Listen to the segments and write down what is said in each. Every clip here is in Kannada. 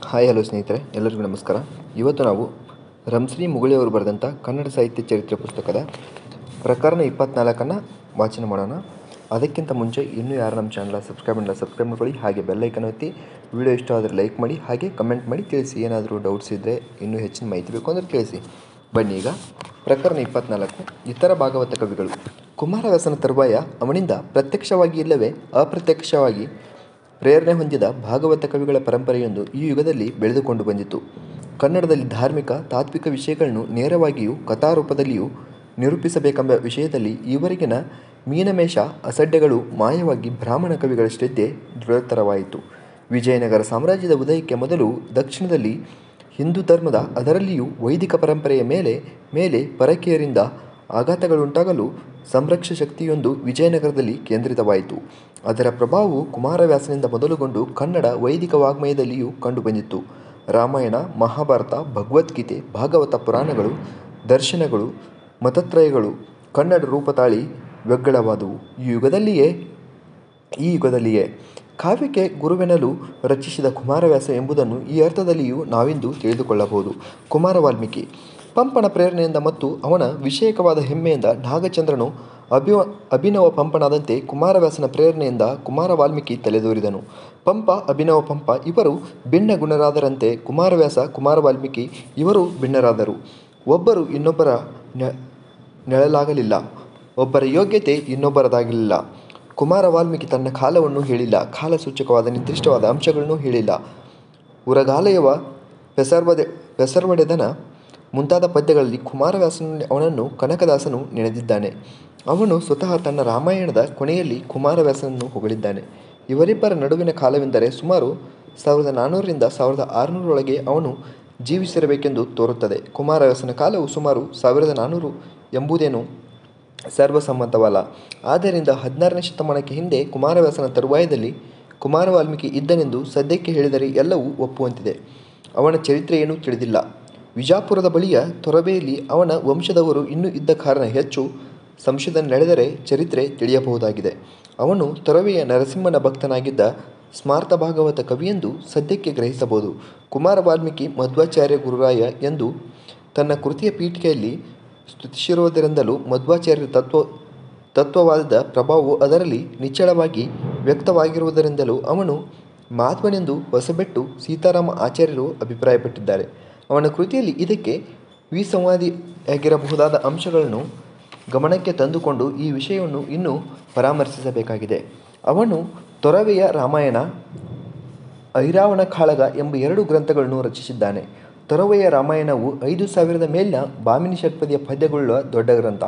ಹಾಯ್ ಹಲೋ ಸ್ನೇಹಿತರೆ, ಎಲ್ಲರಿಗೂ ನಮಸ್ಕಾರ. ಇವತ್ತು ನಾವು ರಂಶ್ರೀ ಮುಗುಳಿಯವರು ಬರೆದಂಥ ಕನ್ನಡ ಸಾಹಿತ್ಯ ಚರಿತ್ರೆ ಪುಸ್ತಕದ ಪ್ರಕರಣ 24 ವಾಚನ ಮಾಡೋಣ. ಅದಕ್ಕಿಂತ ಮುಂಚೆ ಇನ್ನೂ ಯಾರು ನಮ್ಮ ಚಾನಲ್ ಸಬ್ಸ್ಕ್ರೈಬ್ ಮಾಡ್ಕೊಳ್ಳಿ. ಹಾಗೆ ಬೆಲ್ಲೈಕನ್ ಒತ್ತಿ. ವಿಡಿಯೋ ಇಷ್ಟ ಆದರೆ ಲೈಕ್ ಮಾಡಿ, ಹಾಗೆ ಕಮೆಂಟ್ ಮಾಡಿ ತಿಳಿಸಿ. ಏನಾದರೂ ಡೌಟ್ಸ್ ಇದ್ದರೆ ಇನ್ನೂ ಹೆಚ್ಚಿನ ಮಾಹಿತಿ ಬೇಕು ಅಂದರೆ ತಿಳಿಸಿ. ಬನ್ನಿ ಈಗ ಪ್ರಕರಣ 24 ಇತರ ಭಾಗವತ ಕವಿಗಳು. ಕುಮಾರವ್ಯಾಸನ ತರುವಾಯ ಅವನಿಂದ ಪ್ರತ್ಯಕ್ಷವಾಗಿ ಇಲ್ಲವೇ ಅಪ್ರತ್ಯಕ್ಷವಾಗಿ ಪ್ರೇರಣೆ ಹೊಂದಿದ ಭಾಗವತ ಕವಿಗಳ ಪರಂಪರೆಯೊಂದು ಈ ಯುಗದಲ್ಲಿ ಬೆಳೆದುಕೊಂಡು ಬಂದಿತು. ಕನ್ನಡದಲ್ಲಿ ಧಾರ್ಮಿಕ ತಾತ್ವಿಕ ವಿಷಯಗಳನ್ನು ನೇರವಾಗಿಯೂ ಕಥಾರೂಪದಲ್ಲಿಯೂ ನಿರೂಪಿಸಬೇಕೆಂಬ ವಿಷಯದಲ್ಲಿ ಈವರೆಗಿನ ಮೀನಮೇಷ ಅಸಡ್ಡೆಗಳು ಮಾಯವಾಗಿ ಬ್ರಾಹ್ಮಣ ಕವಿಗಳ ಶ್ರದ್ಧೆ ದೃಢತರವಾಯಿತು. ವಿಜಯನಗರ ಸಾಮ್ರಾಜ್ಯದ ಉದಯಕ್ಕೆ ಮೊದಲು ದಕ್ಷಿಣದಲ್ಲಿ ಹಿಂದೂ ಧರ್ಮದ, ಅದರಲ್ಲಿಯೂ ವೈದಿಕ ಪರಂಪರೆಯ ಮೇಲೆ ಪರಕೀಯರಿಂದ ಆಘಾತಗಳುಂಟಾಗಲು ಸಂರಕ್ಷ ಶಕ್ತಿಯೊಂದು ವಿಜಯನಗರದಲ್ಲಿ ಕೇಂದ್ರಿತವಾಯಿತು. ಅದರ ಪ್ರಭಾವವು ಕುಮಾರವ್ಯಾಸನಿಂದ ಮೊದಲುಗೊಂಡು ಕನ್ನಡ ವೈದಿಕ ವಾಗ್ಮಯದಲ್ಲಿಯೂ ಕಂಡುಬಂದಿತು. ರಾಮಾಯಣ, ಮಹಾಭಾರತ, ಭಗವದ್ಗೀತೆ, ಭಾಗವತ ಪುರಾಣಗಳು, ದರ್ಶನಗಳು, ಮತತ್ರಯಗಳು ಕನ್ನಡ ರೂಪ ತಾಳಿ ವ್ಯಗ್ಗಳವಾದುವು. ಈ ಯುಗದಲ್ಲಿಯೇ ಕಾವ್ಯಕ್ಕೆ ಗುರುವೆನ್ನಲು ರಚಿಸಿದ ಕುಮಾರವ್ಯಾಸ ಎಂಬುದನ್ನು ಈ ಅರ್ಥದಲ್ಲಿಯೂ ನಾವಿಂದು ತಿಳಿದುಕೊಳ್ಳಬಹುದು. ಕುಮಾರ ವಾಲ್ಮೀಕಿ ಪಂಪನ ಪ್ರೇರಣೆಯಿಂದ ಮತ್ತು ಅವನ ವಿಷಯಕವಾದ ಹೆಮ್ಮೆಯಿಂದ ನಾಗಚಂದ್ರನು ಅಭಿನವ ಪಂಪನಾದಂತೆ ಕುಮಾರವ್ಯಾಸನ ಪ್ರೇರಣೆಯಿಂದ ಕುಮಾರ ವಾಲ್ಮೀಕಿ ತಲೆದೋರಿದನು. ಪಂಪ, ಅಭಿನವ ಪಂಪ ಇವರು ಭಿನ್ನ ಗುಣರಾದರಂತೆ ಕುಮಾರವ್ಯಾಸ, ಕುಮಾರ ವಾಲ್ಮೀಕಿ ಇವರು ಭಿನ್ನರಾದರು. ಒಬ್ಬರು ಇನ್ನೊಬ್ಬರ ನೆಳಲಾಗಲಿಲ್ಲ, ಒಬ್ಬರ ಯೋಗ್ಯತೆ ಇನ್ನೊಬ್ಬರದಾಗಲಿಲ್ಲ. ಕುಮಾರ ವಾಲ್ಮೀಕಿ ತನ್ನ ಕಾಲವನ್ನು ಹೇಳಿಲ್ಲ, ಕಾಲಸೂಚಕವಾದ ನಿರ್ದಿಷ್ಟವಾದ ಅಂಶಗಳನ್ನು ಹೇಳಿಲ್ಲ. ಉರಗಾಲಯವ, ಪೆಸರ್ವಡೆದನ ಮುಂತಾದ ಪದ್ಯಗಳಲ್ಲಿ ಕುಮಾರವ್ಯಾಸನು ಅವನನ್ನು ಕನಕದಾಸನು ನೆನೆದಿದ್ದಾನೆ. ಅವನು ಸ್ವತಃ ತನ್ನ ರಾಮಾಯಣದ ಕೊನೆಯಲ್ಲಿ ಕುಮಾರವ್ಯಾಸನನ್ನು ಹೊಗಳಿದ್ದಾನೆ. ಇವರಿಬ್ಬರ ನಡುವಿನ ಕಾಲವೆಂದರೆ ಸುಮಾರು 1400 ರಿಂದ 1600 ಒಳಗೆ ಅವನು ಜೀವಿಸಿರಬೇಕೆಂದು ತೋರುತ್ತದೆ. ಕುಮಾರವ್ಯಾಸನ ಕಾಲವು ಸುಮಾರು 1400 ಎಂಬುದೇನು ಸರ್ವಸಮ್ಮತವಲ್ಲ. ಆದ್ದರಿಂದ 16ನೇ ಶತಮಾನಕ್ಕೆ ಹಿಂದೆ ಕುಮಾರವ್ಯಾಸನ ತರುವಾಯದಲ್ಲಿ ಕುಮಾರ ವಾಲ್ಮೀಕಿ ಇದ್ದನೆಂದು ಸದ್ಯಕ್ಕೆ ಹೇಳಿದರೆ ಎಲ್ಲವೂ ಒಪ್ಪುವಂತಿದೆ. ಅವನ ಚರಿತ್ರೆಯೇನೂ ತಿಳಿದಿಲ್ಲ. ವಿಜಾಪುರದ ಬಳಿಯ ತೊರವೆಯಲ್ಲಿ ಅವನ ವಂಶದವರು ಇನ್ನೂ ಇದ್ದ ಕಾರಣ ಹೆಚ್ಚು ಸಂಶೋಧನೆ ನಡೆದರೆ ಚರಿತ್ರೆ ತಿಳಿಯಬಹುದಾಗಿದೆ. ಅವನು ತೊರವೆಯ ನರಸಿಂಹನ ಭಕ್ತನಾಗಿದ್ದ ಸ್ಮಾರ್ತ ಭಾಗವತ ಕವಿಯೆಂದು ಸದ್ಯಕ್ಕೆ ಗ್ರಹಿಸಬಹುದು. ಕುಮಾರ ವಾಲ್ಮೀಕಿ ಮಧ್ವಾಚಾರ್ಯ ಗುರುರಾಯ ಎಂದು ತನ್ನ ಕೃತಿಯ ಪೀಠಿಕೆಯಲ್ಲಿ ಸ್ತುತಿಸಿರುವುದರಿಂದಲೂ ಮಧ್ವಾಚಾರ್ಯರ ತತ್ವವಾದದ ಪ್ರಭಾವವು ಅದರಲ್ಲಿ ನಿಚ್ಚಳವಾಗಿ ವ್ಯಕ್ತವಾಗಿರುವುದರಿಂದಲೂ ಅವನು ಮಾಧ್ವನೆಂದು ಹೊಸಬೆಟ್ಟು ಸೀತಾರಾಮ ಆಚಾರ್ಯರು ಅಭಿಪ್ರಾಯಪಟ್ಟಿದ್ದಾರೆ. ಅವನ ಕೃತಿಯಲ್ಲಿ ಇದಕ್ಕೆ ವಿಸಂವಾದಿಯಾಗಿರಬಹುದಾದ ಅಂಶಗಳನ್ನು ಗಮನಕ್ಕೆ ತಂದುಕೊಂಡು ಈ ವಿಷಯವನ್ನು ಇನ್ನೂ ಪರಾಮರ್ಶಿಸಬೇಕಾಗಿದೆ. ಅವನು ತೊರವೆಯ ರಾಮಾಯಣ, ಐರಾವಣ ಕಾಳಗ ಎಂಬ 2 ಗ್ರಂಥಗಳನ್ನು ರಚಿಸಿದ್ದಾನೆ. ತೊರವೆಯ ರಾಮಾಯಣವು 5000 ಮೇಲಿನ ಭಾಮಿನಿ ಷಟ್ಪದಿಯ ಪದ್ಯಗಳುಳ್ಳ ದೊಡ್ಡ ಗ್ರಂಥ.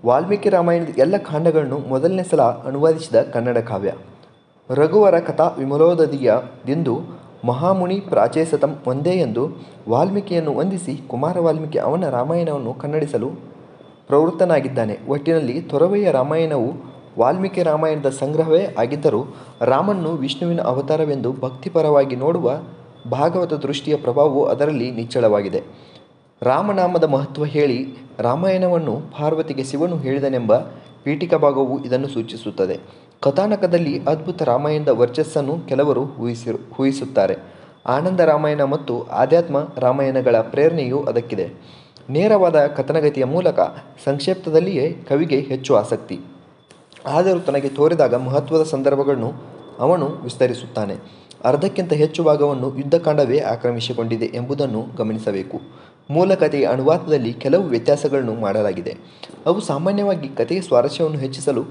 ವಾಲ್ಮೀಕಿ ರಾಮಾಯಣದ ಎಲ್ಲ ಕಾಂಡಗಳನ್ನು ಮೊದಲನೇ ಸಲ ಅನುವಾದಿಸಿದ ಕನ್ನಡ ಕಾವ್ಯ. ರಘುವರ ಕಥಾ ವಿಮಲೋದಯದಿಂದ ಮಹಾಮುನಿ ಪ್ರಾಚೇಸತಂ ಒಂದೇ ಎಂದು ವಾಲ್ಮೀಕಿಯನ್ನು ವಂದಿಸಿ ಕುಮಾರ ವಾಲ್ಮೀಕಿ ಅವನ ರಾಮಾಯಣವನ್ನು ಕನ್ನಡಿಸಲು ಪ್ರವೃತ್ತನಾಗಿದ್ದಾನೆ. ಒಟ್ಟಿನಲ್ಲಿ ತೊರವೆಯ ರಾಮಾಯಣವು ವಾಲ್ಮೀಕಿ ರಾಮಾಯಣದ ಸಂಗ್ರಹವೇ ಆಗಿದ್ದರೂ ರಾಮನನ್ನು ವಿಷ್ಣುವಿನ ಅವತಾರವೆಂದು ಭಕ್ತಿಪರವಾಗಿ ನೋಡುವ ಭಾಗವತ ದೃಷ್ಟಿಯ ಪ್ರಭಾವವು ಅದರಲ್ಲಿ ನಿಚ್ಚಳವಾಗಿದೆ. ರಾಮನಾಮದ ಮಹತ್ವ ಹೇಳಿ ರಾಮಾಯಣವನ್ನು ಪಾರ್ವತಿಗೆ ಶಿವನು ಹೇಳಿದನೆಂಬ ಪೀಠಿಕಾ ಭಾಗವು ಇದನ್ನು ಸೂಚಿಸುತ್ತದೆ. ಕಥಾನಕದಲ್ಲಿ ಅದ್ಭುತ ರಾಮಾಯಣದ ವರ್ಚಸ್ಸನ್ನು ಕೆಲವರು ಊಹಿಸುತ್ತಾರೆ. ಆನಂದ ರಾಮಾಯಣ ಮತ್ತು ಆಧ್ಯಾತ್ಮ ರಾಮಾಯಣಗಳ ಪ್ರೇರಣೆಯೂ ಅದಕ್ಕಿದೆ. ನೇರವಾದ ಕಥನಗತಿಯ ಮೂಲಕ ಸಂಕ್ಷೇಪದಲ್ಲಿಯೇ ಕವಿಗೆ ಹೆಚ್ಚು ಆಸಕ್ತಿ. ಆದರೂ ತನಗೆ ತೋರಿದಾಗ ಮಹತ್ವದ ಸಂದರ್ಭಗಳನ್ನು ಅವನು ವಿಸ್ತರಿಸುತ್ತಾನೆ. ಅರ್ಧಕ್ಕಿಂತ ಹೆಚ್ಚು ಭಾಗವನ್ನು ಯುದ್ಧಕಾಂಡವೇ ಆಕ್ರಮಿಸಿಕೊಂಡಿದೆ ಎಂಬುದನ್ನು ಗಮನಿಸಬೇಕು. ಮೂಲ ಕಥೆಯ ಅನುವಾದದಲ್ಲಿ ಕೆಲವು ವ್ಯತ್ಯಾಸಗಳನ್ನು ಮಾಡಲಾಗಿದೆ. ಅವು ಸಾಮಾನ್ಯವಾಗಿ ಕಥೆಯ ಸ್ವಾರಸ್ಯವನ್ನು ಹೆಚ್ಚಿಸಲು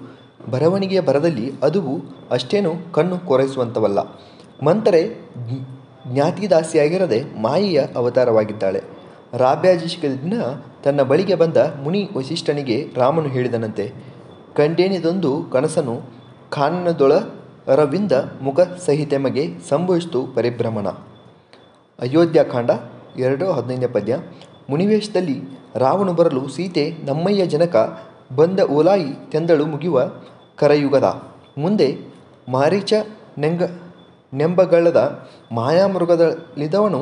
ಬರವಣಿಗೆಯ ಭರದಲ್ಲಿ ಅದುವು ಅಷ್ಟೇನೂ ಕಣ್ಣು ಕೊರೈಸುವಂಥವಲ್ಲ. ಮಂಥರೆ ಜ್ಞಾತಿದಾಸಿಯಾಗಿರದೆ ಮಾಯೆಯ ಅವತಾರವಾಗಿದ್ದಾಳೆ. ರಾಜ್ಯಾಭಿಷೇಕದ ದಿನ ತನ್ನ ಬಳಿಗೆ ಬಂದ ಮುನಿ ವಸಿಷ್ಠನಿಗೆ ರಾಮನು ಹೇಳಿದನಂತೆ, ಕಂಡೇನಿದೊಂದು ಕನಸನು ಕಾನನದೊಳರವಿಂದ ಮುಖ ಸಹಿತೆಮಗೆ ಸಂಭವಿಸಿತು ಪರಿಭ್ರಮಣ. ಅಯೋಧ್ಯಾಕಾಂಡ 2:15 ಪದ್ಯ. ಮುನಿವೇಷದಲ್ಲಿ ರಾವಣು ಬರಲು ಸೀತೆ ನಮ್ಮಯ್ಯ ಜನಕ ಬಂದ ಓಲಾಯಿ ತೆಂದಳು ಮುಗಿಯುವ ಕರಯುಗದ ಮುಂದೆ ಮಾರೀಚ ನೆಂಬಗಳದ ಮಾಯಾಮೃಗದಲ್ಲಿದ್ದವನು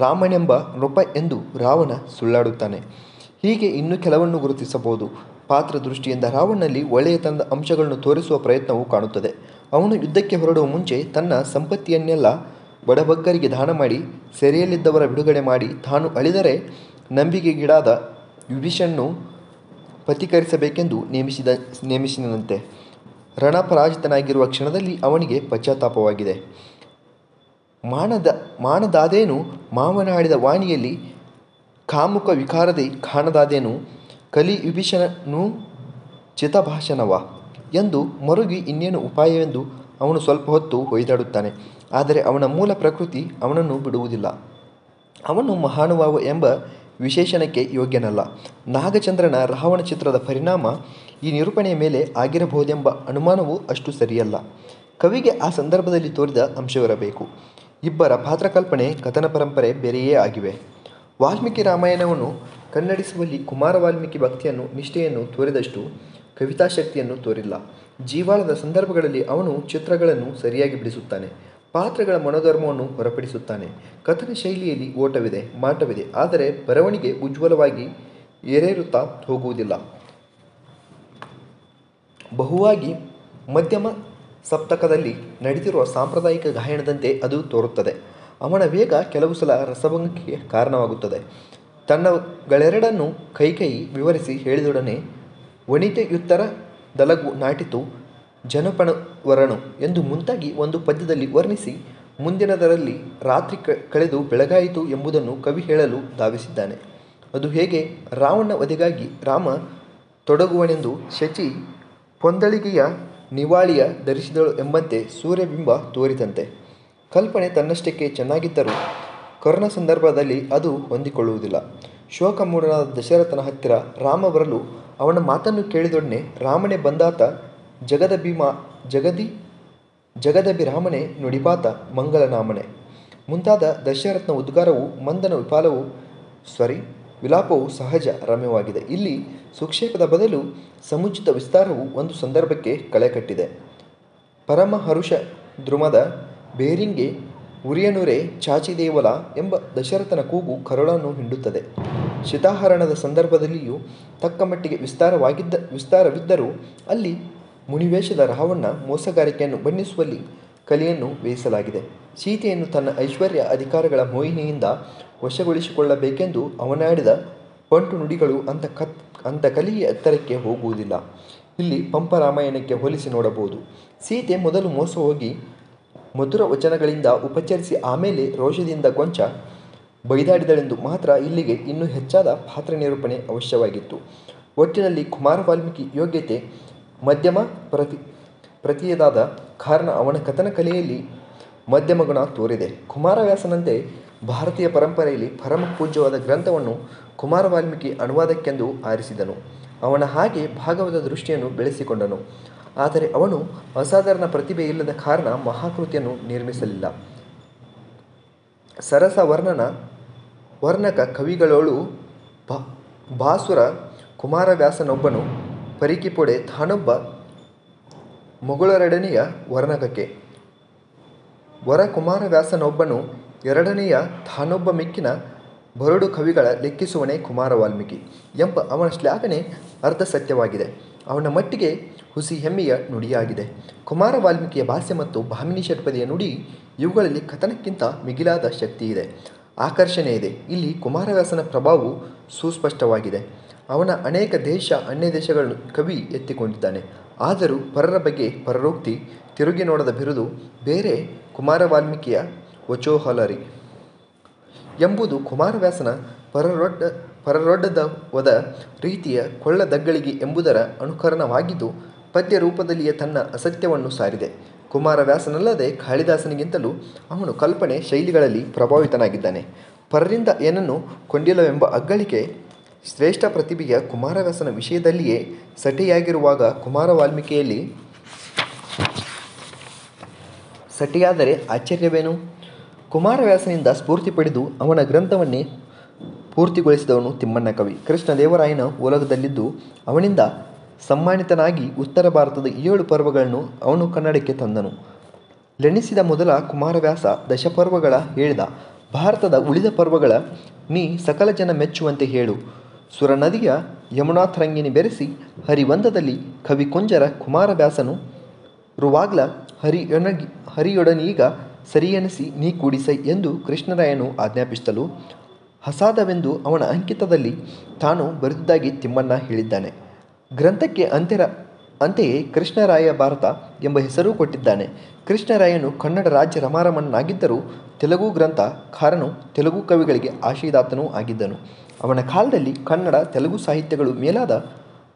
ರಾಮನೆಂಬ ನೃಪ ಎಂದು ರಾವಣ ಸುಳ್ಳಾಡುತ್ತಾನೆ. ಹೀಗೆ ಇನ್ನೂ ಕೆಲವನ್ನು ಗುರುತಿಸಬಹುದು. ಪಾತ್ರ ದೃಷ್ಟಿಯಿಂದ ರಾವಣನಲ್ಲಿ ಒಳ್ಳೆಯತನದ ಅಂಶಗಳನ್ನು ತೋರಿಸುವ ಪ್ರಯತ್ನವು ಕಾಣುತ್ತದೆ. ಅವನು ಯುದ್ಧಕ್ಕೆ ಹೊರಡುವ ಮುಂಚೆ ತನ್ನ ಸಂಪತ್ತಿಯನ್ನೆಲ್ಲ ಬಡಬಗ್ಗರಿಗೆ ದಾನ ಮಾಡಿ ಸೆರೆಯಲ್ಲಿದ್ದವರ ಬಿಡುಗಡೆ ಮಾಡಿ ತಾನು ಅಳಿದರೆ ನಂಬಿಕೆಗೀಡಾದ ವಿಭೀಷಣನು ಪ್ರತೀಕರಿಸಬೇಕೆಂದು ನೇಮಿಸಿದಂತೆ ರಣಪರಾಜಿತನಾಗಿರುವ ಕ್ಷಣದಲ್ಲಿ ಅವನಿಗೆ ಪಶ್ಚಾತ್ತಾಪವಾಗಿದೆ. ಮಾನದಾದೇನು ಮಾವನಾಡಿದ ವಾಣಿಯಲ್ಲಿ ಕಾಮುಕ ವಿಕಾರದೆ ಕಾಣದಾದೇನು ಕಲಿ ವಿಭೀಷಣನು ಚಿತಭಾಷಣವ ಎಂದು ಮರುಗಿ ಇನ್ನೇನು ಉಪಾಯವೆಂದು ಅವನು ಸ್ವಲ್ಪ ಹೊತ್ತು ಹೊಯ್ದಾಡುತ್ತಾನೆ. ಆದರೆ ಅವನ ಮೂಲ ಪ್ರಕೃತಿ ಅವನನ್ನು ಬಿಡುವುದಿಲ್ಲ. ಅವನು ಮಹಾನುಭಾವ ಎಂಬ ವಿಶೇಷಣಕ್ಕೆ ಯೋಗ್ಯನಲ್ಲ. ನಾಗಚಂದ್ರನ ರಾವಣ ಚಿತ್ರದ ಪರಿಣಾಮ ಈ ನಿರೂಪಣೆಯ ಮೇಲೆ ಆಗಿರಬಹುದೆಂಬ ಅನುಮಾನವೂ ಅಷ್ಟು ಸರಿಯಲ್ಲ. ಕವಿಗೆ ಆ ಸಂದರ್ಭದಲ್ಲಿ ತೋರಿದ ಅಂಶವಿರಬೇಕು. ಇಬ್ಬರ ಪಾತ್ರಕಲ್ಪನೆ, ಕಥನ ಪರಂಪರೆ ಬೇರೆಯೇ ಆಗಿವೆ. ವಾಲ್ಮೀಕಿ ರಾಮಾಯಣವನ್ನು ಕನ್ನಡಿಸುವಲ್ಲಿ ಕುಮಾರ ವಾಲ್ಮೀಕಿ ಭಕ್ತಿಯನ್ನು ನಿಷ್ಠೆಯನ್ನು ತೋರಿದಷ್ಟು ಕವಿತಾಶಕ್ತಿಯನ್ನು ತೋರಿಲ್ಲ. ಜೀವಾಳದ ಸಂದರ್ಭಗಳಲ್ಲಿ ಅವನು ಚಿತ್ರಗಳನ್ನು ಸರಿಯಾಗಿ ಬಿಡಿಸುತ್ತಾನೆ, ಪಾತ್ರಗಳ ಮನೋಧರ್ಮವನ್ನು ಹೊರಪಡಿಸುತ್ತಾನೆ. ಕಥನ ಶೈಲಿಯಲ್ಲಿ ಓಟವಿದೆ, ಮಾಟವಿದೆ, ಆದರೆ ಬರವಣಿಗೆ ಉಜ್ವಲವಾಗಿ ಏರೇರುತ್ತಾ ಹೋಗುವುದಿಲ್ಲ. ಬಹುವಾಗಿ ಮಧ್ಯಮ ಸಪ್ತಕದಲ್ಲಿ ನಡೆದಿರುವ ಸಾಂಪ್ರದಾಯಿಕ ಗಾಯನದಂತೆ ಅದು ತೋರುತ್ತದೆ. ಅವನ ವೇಗ ಕೆಲವು ಸಲ ರಸಭಂಗಕ್ಕೆ ಕಾರಣವಾಗುತ್ತದೆ. ತನ್ನಗಳೆರಡನ್ನು ಕೈಕೇಯಿ ವಿವರಿಸಿ ಹೇಳಿದೊಡನೆ ವನಿತೆಯುತ್ತರ ದಲಗು ನಾಟಿತು ಜನಪಣವರನು ಎಂದು ಮುಂತಾಗಿ ಒಂದು ಪದ್ಯದಲ್ಲಿ ವರ್ಣಿಸಿ ಮುಂದಿನದರಲ್ಲಿ ರಾತ್ರಿ ಕಳೆದು ಬೆಳಗಾಯಿತು ಎಂಬುದನ್ನು ಕವಿ ಹೇಳಲು ಧಾವಿಸಿದ್ದಾನೆ. ಅದು ಹೇಗೆ? ರಾವಣ ವಧೆಗಾಗಿ ರಾಮ ತೊಡಗುವನೆಂದು ಶಚಿ ಪೊಂದಳಿಗೆಯ ನಿವಾಳಿಯ ಧರಿಸಿದಳು ಎಂಬಂತೆ ಸೂರ್ಯಬಿಂಬ ತೋರಿದಂತೆ. ಕಲ್ಪನೆ ತನ್ನಷ್ಟಕ್ಕೆ ಚೆನ್ನಾಗಿದ್ದರೂ ಕರ್ಣ ಸಂದರ್ಭದಲ್ಲಿ ಅದು ಹೊಂದಿಕೊಳ್ಳುವುದಿಲ್ಲ. ಶೋಕಮೂಢನಾದ ದಶರಥನ ಹತ್ತಿರ ರಾಮ ಬರಲು ಅವನ ಮಾತನ್ನು ಕೇಳಿದೊಡನೆ ರಾಮನೇ ಬಂದಾತ ಜಗದಭಿರಾಮನೆ ನುಡಿಬಾತ ಮಂಗಲನಾಮನೆ ಮುಂತಾದ ದಶರಥನ ಉದ್ಗಾರವು ಮಂದನ ವಿಲಾಪವು ಸಹಜ ರಮ್ಯವಾಗಿದೆ. ಇಲ್ಲಿ ಸುಕ್ಷೇಪದ ಬದಲು ಸಮುಚಿತ ವಿಸ್ತಾರವು ಒಂದು ಸಂದರ್ಭಕ್ಕೆ ಕಳೆ ಕಟ್ಟಿದೆ. ಪರಮಹರುಷ ದ್ರುಮದ ಬೇರಿಂಗೆ ಉರಿಯನುರೆ ಚಾಚಿದೇವಲ ಎಂಬ ದಶರಥನ ಕೂಗು ಕರುಳನ್ನು ಹಿಂಡುತ್ತದೆ. ಶಿತಾಹರಣದ ಸಂದರ್ಭದಲ್ಲಿಯೂ ತಕ್ಕ ಮಟ್ಟಿಗೆ ವಿಸ್ತಾರವಿದ್ದರೂ ಅಲ್ಲಿ ಮುನಿವೇಷದ ರಾವಣ ಮೋಸಗಾರಿಕೆಯನ್ನು ಬಣ್ಣಿಸುವಲ್ಲಿ ಕಲೆಯನ್ನು ಬೇಯಿಸಲಾಗಿದೆ. ಸೀತೆಯನ್ನು ತನ್ನ ಐಶ್ವರ್ಯ ಅಧಿಕಾರಗಳ ಮೋಹಿನಿಯಿಂದ ವಶಗೊಳಿಸಿಕೊಳ್ಳಬೇಕೆಂದು ಅವನಾಡಿದ ಪಂಟು ನುಡಿಗಳು ಅಂಥ ಕಲೆಯ ಎತ್ತರಕ್ಕೆ ಹೋಗುವುದಿಲ್ಲ. ಇಲ್ಲಿ ಪಂಪ ರಾಮಾಯಣಕ್ಕೆ ಹೋಲಿಸಿ ನೋಡಬಹುದು. ಸೀತೆ ಮೊದಲು ಮೋಸ ಹೋಗಿ ಮಧುರ ವಚನಗಳಿಂದ ಉಪಚರಿಸಿ ಆಮೇಲೆ ರೋಷದಿಂದ ಕೊಂಚ ಬೈದಾಡಿದಳೆಂದು ಮಾತ್ರ ಇಲ್ಲಿಗೆ ಇನ್ನೂ ಹೆಚ್ಚಾದ ಪಾತ್ರ ನಿರೂಪಣೆ ಅವಶ್ಯವಾಗಿತ್ತು. ಒಟ್ಟಿನಲ್ಲಿ ಕುಮಾರ ವಾಲ್ಮೀಕಿ ಯೋಗ್ಯತೆ ಮಧ್ಯಮ ಪ್ರತಿಯದಾದ ಕಾರಣ ಅವನ ಕಥನ ಕಲೆಯಲ್ಲಿ ಮಧ್ಯಮ ಗುಣ ತೋರಿದೆ. ಕುಮಾರವ್ಯಾಸನಂತೆ ಭಾರತೀಯ ಪರಂಪರೆಯಲ್ಲಿ ಪರಮ ಪೂಜ್ಯವಾದ ಗ್ರಂಥವನ್ನು ಕುಮಾರ ವಾಲ್ಮೀಕಿ ಅನುವಾದಕ್ಕೆಂದು ಆರಿಸಿದನು. ಅವನ ಹಾಗೆ ಭಾಗವತ ದೃಷ್ಟಿಯನ್ನು ಬೆಳೆಸಿಕೊಂಡನು. ಆದರೆ ಅವನು ಅಸಾಧಾರಣ ಪ್ರತಿಭೆ ಇಲ್ಲದ ಕಾರಣ ಮಹಾಕೃತಿಯನ್ನು ನಿರ್ಮಿಸಲಿಲ್ಲ. ಸರಸ ವರ್ಣಕ ಕವಿಗಳೋಳು ಭಾಸುರ ಕುಮಾರವ್ಯಾಸನೊಬ್ಬನು ಪರಿಕಿಪೊಡೆ ತಾನೊಬ್ಬ ಮೊಗಳರೆಡನೆಯ ವರ್ಣಕಕ್ಕೆ ವರ ಕುಮಾರವ್ಯಾಸನೊಬ್ಬನು ಎರಡನೆಯ ತಾನೊಬ್ಬ ಮಿಕ್ಕಿನ ಬರಡು ಕವಿಗಳ ಲೆಕ್ಕಿಸುವನೇ ಕುಮಾರ ವಾಲ್ಮೀಕಿ ಎಂಬ ಅವನ ಶ್ಲಾಘನೆ ಅರ್ಧ ಸತ್ಯವಾಗಿದೆ. ಅವನ ಮಟ್ಟಿಗೆ ಹುಸಿ ಹೆಮ್ಮೆಯ ನುಡಿಯಾಗಿದೆ. ಕುಮಾರ ವಾಲ್ಮೀಕಿಯ ಭಾಷ್ಯ ಮತ್ತು ಭಾಮಿನಿ ಷಟ್ಪದಿಯ ನುಡಿ ಇವುಗಳಲ್ಲಿ ಕಥನಕ್ಕಿಂತ ಮಿಗಿಲಾದ ಶಕ್ತಿ ಇದೆ, ಆಕರ್ಷಣೆ ಇದೆ. ಇಲ್ಲಿ ಕುಮಾರವ್ಯಾಸನ ಪ್ರಭಾವವು ಸುಸ್ಪಷ್ಟವಾಗಿದೆ. ಅವನ ಅನೇಕ ದೇಶ ಅನ್ಯ ದೇಶಗಳನ್ನು ಕವಿ ಎತ್ತಿಕೊಂಡಿದ್ದಾನೆ. ಆದರೂ ಪರರ ಬಗ್ಗೆ ಪರರೋಕ್ತಿ, ತಿರುಗಿ ನೋಡದ ಬಿರುದು ಬೇರೆ ಕುಮಾರ ವಾಲ್ಮೀಕಿಯ ವಚೋಹಲರಿ ಎಂಬುದು ಕುಮಾರವ್ಯಾಸನ ಪರರೊಡ್ಡದವದ ರೀತಿಯ ಕೊಳ್ಳದಗ್ಗಳಿಗೆ ಎಂಬುದರ ಅನುಕರಣವಾಗಿದ್ದು ಪದ್ಯ ರೂಪದಲ್ಲಿಯೇ ತನ್ನ ಅಸತ್ಯವನ್ನು ಸಾರಿದೆ. ಕುಮಾರವ್ಯಾಸನಲ್ಲದೆ ಕಾಳಿದಾಸನಿಗಿಂತಲೂ ಅವನು ಕಲ್ಪನೆ ಶೈಲಿಗಳಲ್ಲಿ ಪ್ರಭಾವಿತನಾಗಿದ್ದಾನೆ. ಪರರಿಂದ ಏನನ್ನು ಕೊಂಡಿಲ್ಲವೆಂಬ ಅಗ್ಗಳಿಕೆ ಶ್ರೇಷ್ಠ ಪ್ರತಿಭೆಯ ಕುಮಾರವ್ಯಾಸನ ವಿಷಯದಲ್ಲಿಯೇ ಸಟೆಯಾಗಿರುವಾಗ ಕುಮಾರ ವಾಲ್ಮೀಕಿಯಲ್ಲಿ ಸಟೆಯಾದರೆ ಆಶ್ಚರ್ಯವೇನು? ಕುಮಾರವ್ಯಾಸನಿಂದ ಸ್ಫೂರ್ತಿ ಪಡೆದು ಅವನ ಗ್ರಂಥವನ್ನೇ ಪೂರ್ತಿಗೊಳಿಸಿದವನು ತಿಮ್ಮಣ್ಣ ಕವಿ. ಕೃಷ್ಣದೇವರಾಯನ ಓಲಗದಲ್ಲಿದ್ದು ಅವನಿಂದ ಸಮ್ಮಾನಿತನಾಗಿ ಉತ್ತರ ಭಾರತದ 7 ಪರ್ವಗಳನ್ನು ಅವನು ಕನ್ನಡಕ್ಕೆ ತಂದನು. ಲೆಣಿಸಿದ ಮೊದಲ ಕುಮಾರವ್ಯಾಸ ದಶಪರ್ವಗಳ ಹೇಳಿದ. ಭಾರತದ ಉಳಿದ ಪರ್ವಗಳ ನೀ ಸಕಲ ಜನ ಮೆಚ್ಚುವಂತೆ ಹೇಳು. ಸುರನದಿಯ ಯಮುನಾತರಂಗಿನಿ ಬೆರೆಸಿ ಹರಿವಂದದಲ್ಲಿ ಕವಿ ಕುಂಜರ ಕುಮಾರವ್ಯಾಸನು ರುವಾಗ್ಲ ಹರಿಯೊಡನೀಗ ಸರಿಯೆನಿಸಿ ನೀ ಕೂಡಿಸೈ ಎಂದು ಕೃಷ್ಣರಾಯನು ಆಜ್ಞಾಪಿಸಲು ಹಸಾದವೆಂದು ಅವನ ಅಂಕಿತದಲ್ಲಿ ತಾನು ಬರೆದುದಾಗಿ ತಿಮ್ಮಣ್ಣ ಹೇಳಿದ್ದಾನೆ. ಗ್ರಂಥಕ್ಕೆ ಅಂತೆಯೇ ಕೃಷ್ಣರಾಯ ಭಾರತ ಎಂಬ ಹೆಸರೂ ಕೊಟ್ಟಿದ್ದಾನೆ. ಕೃಷ್ಣರಾಯನು ಕನ್ನಡ ರಾಜ್ಯ ರಮಾರಮಣನಾಗಿದ್ದರೂ ತೆಲುಗು ಗ್ರಂಥಕಾರನು ತೆಲುಗು ಕವಿಗಳಿಗೆ ಆಶೀದಾತನೂ ಆಗಿದ್ದನು. ಅವನ ಕಾಲದಲ್ಲಿ ಕನ್ನಡ ತೆಲುಗು ಸಾಹಿತ್ಯಗಳು ಮೇಲಾದ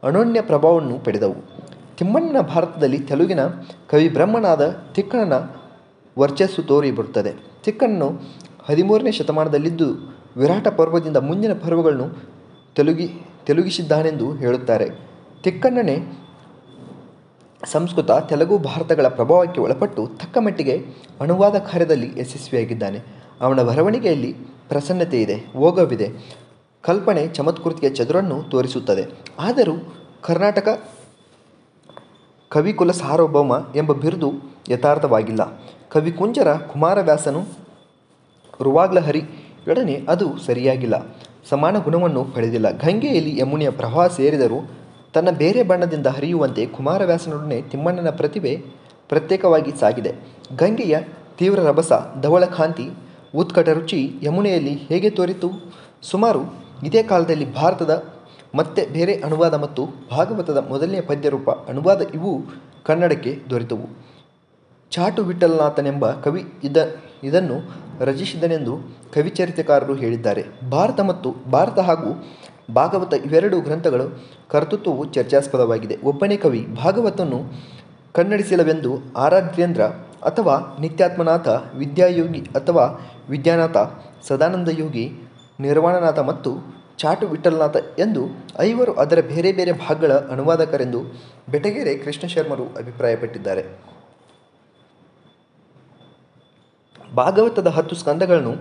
ಅನನ್ಯ ಪ್ರಭಾವವನ್ನು ಪಡೆದವು. ತಿಮ್ಮಣ್ಣನ ಭಾರತದಲ್ಲಿ ತೆಲುಗಿನ ಕವಿಬ್ರಹ್ಮನಾದ ತಿಕ್ಕಣ್ಣನ ವರ್ಚಸ್ಸು ತೋರಿ ಬರುತ್ತದೆ. ತಿಕ್ಕಣ್ಣನು 13ನೇ ಶತಮಾನದಲ್ಲಿದ್ದು ವಿರಾಟ ಪರ್ವದಿಂದ ಮುಂದಿನ ಪರ್ವಗಳನ್ನು ತೆಲುಗಿಸಿದ್ದಾನೆಂದು ಹೇಳುತ್ತಾರೆ. ತಿಕ್ಕಣ್ಣನೇ ಸಂಸ್ಕೃತ ತೆಲುಗು ಭಾರತಗಳ ಪ್ರಭಾವಕ್ಕೆ ಒಳಪಟ್ಟು ತಕ್ಕ ಮಟ್ಟಿಗೆ ಅನುವಾದ ಕಾರ್ಯದಲ್ಲಿ ಯಶಸ್ವಿಯಾಗಿದ್ದಾನೆ. ಅವನ ಬರವಣಿಗೆಯಲ್ಲಿ ಪ್ರಸನ್ನತೆ ಇದೆ, ಓಗವಿದೆ, ಕಲ್ಪನೆ ಚಮತ್ಕೃತಿಯ ಚದುರನ್ನು ತೋರಿಸುತ್ತದೆ. ಆದರೂ ಕರ್ನಾಟಕ ಕವಿಕುಲ ಸಾರ್ವಭೌಮ ಎಂಬ ಬಿರುದು ಯಥಾರ್ಥವಾಗಿಲ್ಲ. ಕವಿಕುಂಜರ ಕುಮಾರವ್ಯಾಸನು ರುವಾಗ್ಲಹರಿಯೊಡನೆ ಅದು ಸರಿಯಾಗಿಲ್ಲ, ಸಮಾನ ಗುಣವನ್ನು ಪಡೆದಿಲ್ಲ. ಗಂಗೆಯಲ್ಲಿ ಯಮುನೆಯ ಪ್ರವಾಹ ಸೇರಿದರೂ ತನ್ನ ಬೇರೆ ಬಣ್ಣದಿಂದ ಹರಿಯುವಂತೆ ಕುಮಾರವ್ಯಾಸನೊಡನೆ ತಿಮ್ಮಣ್ಣನ ಪ್ರತಿಭೆ ಪ್ರತ್ಯೇಕವಾಗಿ ಸಾಗಿದೆ. ಗಂಗೆಯ ತೀವ್ರ ರಭಸ, ಧವಳ ಕಾಂತಿ, ಉತ್ಕಟ ರುಚಿ ಯಮುನೆಯಲ್ಲಿ ಹೇಗೆ ತೋರಿತು? ಸುಮಾರು ಇದೇ ಕಾಲದಲ್ಲಿ ಭಾರತದ ಮತ್ತೆ ಬೇರೆ ಅನುವಾದ ಮತ್ತು ಭಾಗವತದ ಮೊದಲನೆಯ ಪದ್ಯರೂಪ ಅನುವಾದ ಇವು ಕನ್ನಡಕ್ಕೆ ದೊರೆತವು. ಚಾಟು ವಿಠಲನಾಥನೆಂಬ ಕವಿ ಇದನ್ನು ರಚಿಸಿದನೆಂದು ಕವಿಚರಿತೆಕಾರರು ಹೇಳಿದ್ದಾರೆ. ಭಾರತ ಹಾಗೂ ಭಾಗವತ ಇವೆರಡು ಗ್ರಂಥಗಳ ಕರ್ತೃತ್ವವು ಚರ್ಚಾಸ್ಪದವಾಗಿದೆ. ಒಬ್ಬನೇ ಕವಿ ಭಾಗವತವನ್ನು ಕನ್ನಡಿಸಿಲ್ಲವೆಂದು ಆರಾಧ್ಯೇಂದ್ರ ಅಥವಾ ನಿತ್ಯಾತ್ಮನಾಥ, ವಿದ್ಯಾಯೋಗಿ ಅಥವಾ ವಿದ್ಯಾನಾಥ, ಸದಾನಂದಯೋಗಿ, ನಿರ್ವಾಣನಾಥ ಮತ್ತು ಚಾಟು ವಿಠಲನಾಥ ಎಂದು 5 ಅದರ ಬೇರೆ ಬೇರೆ ಭಾಗಗಳ ಅನುವಾದಕರೆಂದು ಬೆಟಗೆರೆ ಕೃಷ್ಣಶರ್ಮರು ಅಭಿಪ್ರಾಯಪಟ್ಟಿದ್ದಾರೆ. ಭಾಗವತದ 10 ಸ್ಕಂದಗಳನ್ನು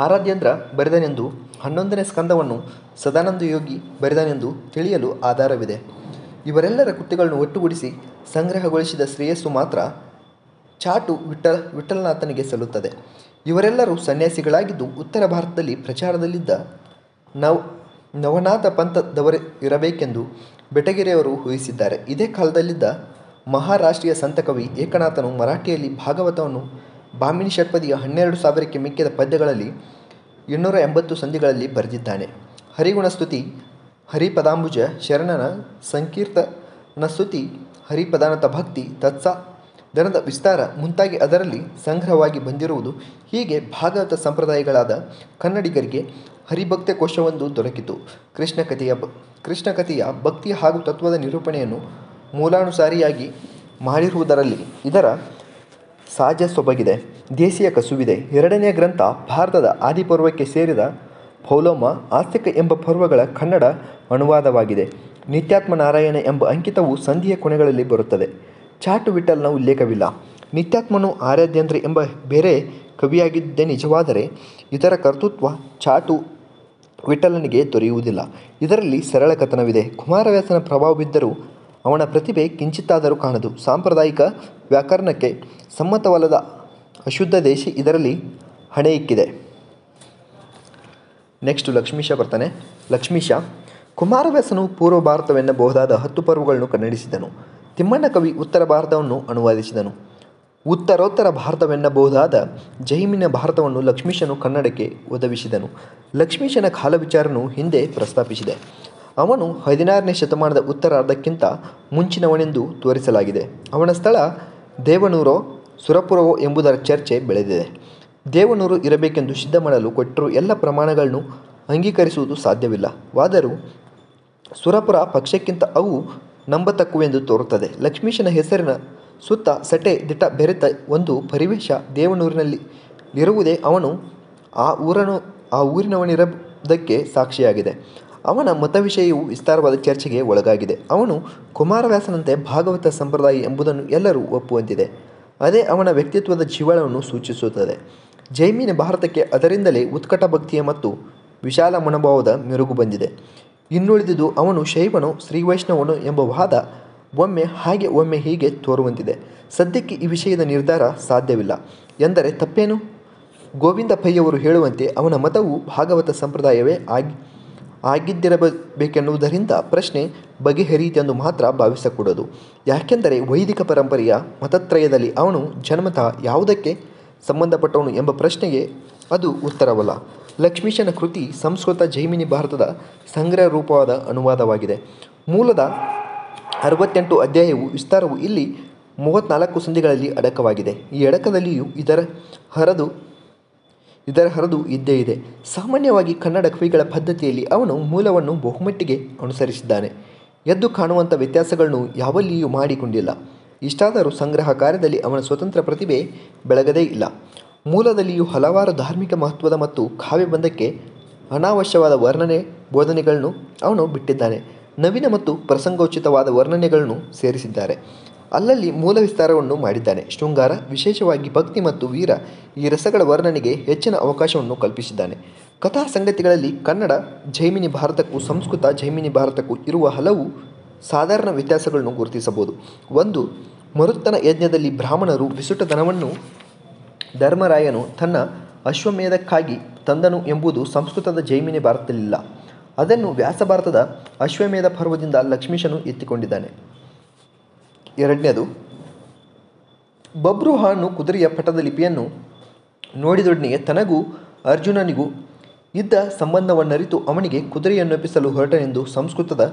ಆರಾಧ್ಯೇಂದ್ರ ಬರೆದನೆಂದು 11ನೇ ಸ್ಕಂದವನ್ನು ಸದಾನಂದಯೋಗಿ ಬರೆದನೆಂದು ತಿಳಿಯಲು ಆಧಾರವಿದೆ. ಇವರೆಲ್ಲರ ಕೃತಿಗಳನ್ನು ಒಟ್ಟುಗೂಡಿಸಿ ಸಂಗ್ರಹಗೊಳಿಸಿದ ಶ್ರೇಯಸ್ಸು ಮಾತ್ರ ಚಾಟು ವಿಠಲನಾಥನಿಗೆ ಸಲ್ಲುತ್ತದೆ. ಇವರೆಲ್ಲರೂ ಸನ್ಯಾಸಿಗಳಾಗಿದ್ದು ಉತ್ತರ ಭಾರತದಲ್ಲಿ ಪ್ರಚಾರದಲ್ಲಿದ್ದ ನವನಾಥ ಪಂಥದವರಿರಬೇಕೆಂದು ಬೆಟಗೆರೆಯವರು ಊಹಿಸಿದ್ದಾರೆ. ಇದೇ ಕಾಲದಲ್ಲಿದ್ದ ಮಹಾರಾಷ್ಟ್ರೀಯ ಸಂತಕವಿ ಏಕನಾಥನು ಮರಾಠಿಯಲ್ಲಿ ಭಾಗವತವನ್ನು ಭಾಮಿನಿ ಷಟ್ಪದಿಯ 12,000ಕ್ಕೆ ಮಿಕ್ಕಿದ ಪದ್ಯಗಳಲ್ಲಿ 880 ಸಂಧಿಗಳಲ್ಲಿ ಬರೆದಿದ್ದಾನೆ. ಹರಿಗುಣಸ್ತುತಿ, ಹರಿಪದಾಂಬುಜ ಶರಣನ ಸಂಕೀರ್ತನಸ್ತುತಿ, ಹರಿಪದಾನಂತ ಭಕ್ತಿ, ತತ್ಸಾಧನದ ವಿಸ್ತಾರ ಮುಂತಾಗಿ ಅದರಲ್ಲಿ ಸಂಗ್ರಹವಾಗಿ ಬಂದಿರುವುದು. ಹೀಗೆ ಭಾಗವತ ಸಂಪ್ರದಾಯಗಳಾದ ಕನ್ನಡಿಗರಿಗೆ ಹರಿಭಕ್ತ ಕೋಶವೊಂದು ದೊರಕಿತು. ಕೃಷ್ಣಕಥೆಯ ಭಕ್ತಿ ಹಾಗೂ ತತ್ವದ ನಿರೂಪಣೆಯನ್ನು ಮೂಲಾನುಸಾರಿಯಾಗಿ ಮಾಡಿರುವುದರಲ್ಲಿ ಇದರ ಸಹಜ ಸೊಬಗಿದೆ, ದೇಶೀಯ ಕಸುವಿದೆ. 2ನೇ ಗ್ರಂಥ ಭಾರತದ ಆದಿಪರ್ವಕ್ಕೆ ಸೇರಿದ ಪೌಲೋಮ, ಆಸ್ತಿಕ ಎಂಬ ಪರ್ವಗಳ ಕನ್ನಡ ಅನುವಾದವಾಗಿದೆ. ನಿತ್ಯಾತ್ಮನಾರಾಯಣ ಎಂಬ ಅಂಕಿತವು ಸಂಧಿಯ ಕೊನೆಗಳಲ್ಲಿ ಬರುತ್ತದೆ. ಚಾಟು ವಿಠಲನ ಉಲ್ಲೇಖವಿಲ್ಲ. ನಿತ್ಯಾತ್ಮನು ಆರಾಧ್ಯೇಂದ್ರ ಎಂಬ ಬೇರೆ ಕವಿಯಾಗಿದ್ದೇ ನಿಜವಾದರೆ ಇದರ ಕರ್ತೃತ್ವ ಚಾಟು ವಿಠಲನಿಗೆ ದೊರೆಯುವುದಿಲ್ಲ. ಇದರಲ್ಲಿ ಸರಳ ಕಥನವಿದೆ. ಕುಮಾರವ್ಯಾಸನ ಪ್ರಭಾವವಿದ್ದರೂ ಅವನ ಪ್ರತಿಭೆ ಕಿಂಚಿತ್ತಾದರೂ ಕಾಣದು. ಸಾಂಪ್ರದಾಯಿಕ ವ್ಯಾಕರಣಕ್ಕೆ ಸಮ್ಮತವಲ್ಲದ ಅಶುದ್ಧ ದೇಶಿ ಇದರಲ್ಲಿ ಹಣೆಯಿಕ್ಕಿದೆ. ನೆಕ್ಸ್ಟ್ ಲಕ್ಷ್ಮೀಶ ಬರ್ತಾನೆ. ಲಕ್ಷ್ಮೀಶ ಕುಮಾರವ್ಯಾಸನು ಪೂರ್ವ ಭಾರತವೆನ್ನಬಹುದಾದ 10 ಪರ್ವಗಳನ್ನು ಕನ್ನಡಿಸಿದನು. ತಿಮ್ಮಣ್ಣ ಕವಿ ಉತ್ತರ ಭಾರತವನ್ನು ಅನುವಾದಿಸಿದನು. ಉತ್ತರೋತ್ತರ ಭಾರತವೆನ್ನಬಹುದಾದ ಜೈಮಿನ ಭಾರತವನ್ನು ಲಕ್ಷ್ಮೀಶನು ಕನ್ನಡಕ್ಕೆ ಒದಗಿಸಿದನು. ಲಕ್ಷ್ಮೀಶನ ಕಾಲವಿಚಾರನು ಹಿಂದೆ ಪ್ರಸ್ತಾಪಿಸಿದೆ. ಅವನು 16ನೇ ಶತಮಾನದ ಉತ್ತರಾರ್ಧಕ್ಕಿಂತ ಮುಂಚಿನವನೆಂದು ತೋರಿಸಲಾಗಿದೆ. ಅವನ ಸ್ಥಳ ದೇವನೂರೋ ಸುರಪುರವೋ ಎಂಬುದರ ಚರ್ಚೆ ಬೆಳೆದಿದೆ. ದೇವನೂರು ಇರಬೇಕೆಂದು ಸಿದ್ಧ ಮಾಡಲು ಕೊಟ್ಟಿರುವ ಎಲ್ಲ ಪ್ರಮಾಣಗಳನ್ನು ಅಂಗೀಕರಿಸುವುದು ಸಾಧ್ಯವಿಲ್ಲ. ವಾದರೂ ಸುರಪುರ ಪಕ್ಷಕ್ಕಿಂತ ಅವು ನಂಬತಕ್ಕವೆಂದು ತೋರುತ್ತದೆ. ಲಕ್ಷ್ಮೀಶನ ಹೆಸರಿನ ಸುತ್ತ ಸಟೆ ದಿಟ ಬೆರೆತ ಒಂದು ಪರಿವೇಶ ದೇವನೂರಿನಲ್ಲಿರುವುದೇ ಅವನು ಆ ಊರಿನವನಿರುವುದಕ್ಕೆ ಸಾಕ್ಷಿಯಾಗಿದೆ. ಅವನ ಮತವಿಷಯವು ವಿಸ್ತಾರವಾದ ಚರ್ಚೆಗೆ ಒಳಗಾಗಿದೆ. ಅವನು ಕುಮಾರವ್ಯಾಸನಂತೆ ಭಾಗವತ ಸಂಪ್ರದಾಯ ಎಂಬುದನ್ನು ಎಲ್ಲರೂ ಒಪ್ಪುವಂತಿದೆ. ಅದೇ ಅವನ ವ್ಯಕ್ತಿತ್ವದ ಜೀವನವನ್ನು ಸೂಚಿಸುತ್ತದೆ. ಜೈಮಿನ ಭಾರತಕ್ಕೆ ಅದರಿಂದಲೇ ಉತ್ಕಟ ಭಕ್ತಿಯ ಮತ್ತು ವಿಶಾಲ ಮನೋಭಾವದ ಮೆರುಗು ಬಂದಿದೆ. ಇನ್ನುಳಿದುದು ಅವನು ಶೈವನೋ ಶ್ರೀವೈಷ್ಣವನೋ ಎಂಬ ವಾದ ಒಮ್ಮೆ ಹಾಗೆ ಒಮ್ಮೆ ಹೀಗೆ ತೋರುವಂತಿದೆ. ಸದ್ಯಕ್ಕೆ ಈ ವಿಷಯದ ನಿರ್ಧಾರ ಸಾಧ್ಯವಿಲ್ಲ ಎಂದರೆ ತಪ್ಪೇನು? ಗೋವಿಂದ ಪೈಯವರು ಹೇಳುವಂತೆ ಅವನ ಮತವು ಭಾಗವತ ಸಂಪ್ರದಾಯವೇ ಆಗಿದ್ದಿರಬೇಕೆನ್ನುವುದರಿಂದ ಪ್ರಶ್ನೆ ಬಗೆಹರಿಯಿತೆಂದು ಮಾತ್ರ ಭಾವಿಸಕೂಡದು. ಯಾಕೆಂದರೆ ವೈದಿಕ ಪರಂಪರೆಯ ಮತತ್ರಯದಲ್ಲಿ ಅವನು ಜನ್ಮತಃ ಯಾವುದಕ್ಕೆ ಸಂಬಂಧಪಟ್ಟವನು ಎಂಬ ಪ್ರಶ್ನೆಗೆ ಅದು ಉತ್ತರವಲ್ಲ. ಲಕ್ಷ್ಮೀಶನ ಕೃತಿ ಸಂಸ್ಕೃತ ಜೈಮಿನಿ ಭಾರತದ ಸಂಗ್ರಹ ರೂಪವಾದ ಅನುವಾದವಾಗಿದೆ. ಮೂಲದ 68 ಅಧ್ಯಾಯವು ವಿಸ್ತಾರವು ಇಲ್ಲಿ 34 ಸಂಧಿಗಳಲ್ಲಿ ಅಡಕವಾಗಿದೆ. ಈ ಅಡಕದಲ್ಲಿಯೂ ಇದರ ಹರದು ಇದ್ದೇ ಇದೆ. ಸಾಮಾನ್ಯವಾಗಿ ಕನ್ನಡ ಕವಿಗಳ ಪದ್ಧತಿಯಲ್ಲಿ ಅವನು ಮೂಲವನ್ನು ಬಹುಮಟ್ಟಿಗೆ ಅನುಸರಿಸಿದ್ದಾನೆ. ಎದ್ದು ಕಾಣುವಂಥ ವ್ಯತ್ಯಾಸಗಳನ್ನು ಯಾವಲ್ಲಿಯೂ ಮಾಡಿಕೊಂಡಿಲ್ಲ. ಇಷ್ಟಾದರೂ ಸಂಗ್ರಹ ಕಾರ್ಯದಲ್ಲಿ ಅವನ ಸ್ವತಂತ್ರ ಪ್ರತಿಭೆ ಬೆಳಗದೇ ಇಲ್ಲ. ಮೂಲದಲ್ಲಿಯೂ ಹಲವಾರು ಧಾರ್ಮಿಕ ಮಹತ್ವದ ಮತ್ತು ಕಾವ್ಯಬಂಧಕ್ಕೆ ಅನಾವಶ್ಯವಾದ ವರ್ಣನೆ ಬೋಧನೆಗಳನ್ನು ಅವನು ಬಿಟ್ಟಿದ್ದಾನೆ. ನವೀನ ಮತ್ತು ಪ್ರಸಂಗೋಚಿತವಾದ ವರ್ಣನೆಗಳನ್ನು ಸೇರಿಸಿದ್ದಾರೆ. ಅಲ್ಲಲ್ಲಿ ಮೂಲ ವಿಸ್ತಾರವನ್ನು ಮಾಡಿದ್ದಾನೆ. ಶೃಂಗಾರ, ವಿಶೇಷವಾಗಿ ಭಕ್ತಿ ಮತ್ತು ವೀರ ಈ ರಸಗಳ ವರ್ಣನೆಗೆ ಹೆಚ್ಚಿನ ಅವಕಾಶವನ್ನು ಕಲ್ಪಿಸಿದ್ದಾನೆ. ಕಥಾ ಸಂಗತಿಗಳಲ್ಲಿ ಕನ್ನಡ ಜೈಮಿನಿ ಭಾರತಕ್ಕೂ ಸಂಸ್ಕೃತ ಜೈಮಿನಿ ಭಾರತಕ್ಕೂ ಇರುವ ಹಲವು ಸಾಧಾರಣ ವ್ಯತ್ಯಾಸಗಳನ್ನು ಗುರುತಿಸಬಹುದು. 1. ಮರುತ್ತನ ಯಜ್ಞದಲ್ಲಿ ಬ್ರಾಹ್ಮಣರು ಬಿಸುಟ ದನವನ್ನು ಧರ್ಮರಾಯನು ತನ್ನ ಅಶ್ವಮೇಧಕ್ಕಾಗಿ ತಂದನು ಎಂಬುದು ಸಂಸ್ಕೃತದ ಜೈಮಿನಿ ಭಾರತದಲ್ಲಿಲ್ಲ. ಅದನ್ನು ವ್ಯಾಸಭಾರತದ ಅಶ್ವಮೇಧ ಪರ್ವದಿಂದ ಲಕ್ಷ್ಮೀಶನು ಎತ್ತಿಕೊಂಡಿದ್ದಾನೆ. 2. ಬಭ್ರುವಾಹನನು ಕುದುರೆಯ ಪಟದ ಲಿಪಿಯನ್ನು ನೋಡಿದೊಡನೆಯೇ ತನಗೂ ಅರ್ಜುನನಿಗೂ ಇದ್ದ ಸಂಬಂಧವನ್ನರಿತು ಅವನಿಗೆ ಕುದುರೆಯನ್ನೊಪ್ಪಿಸಲು ಹೊರಟನೆಂದು ಸಂಸ್ಕೃತದ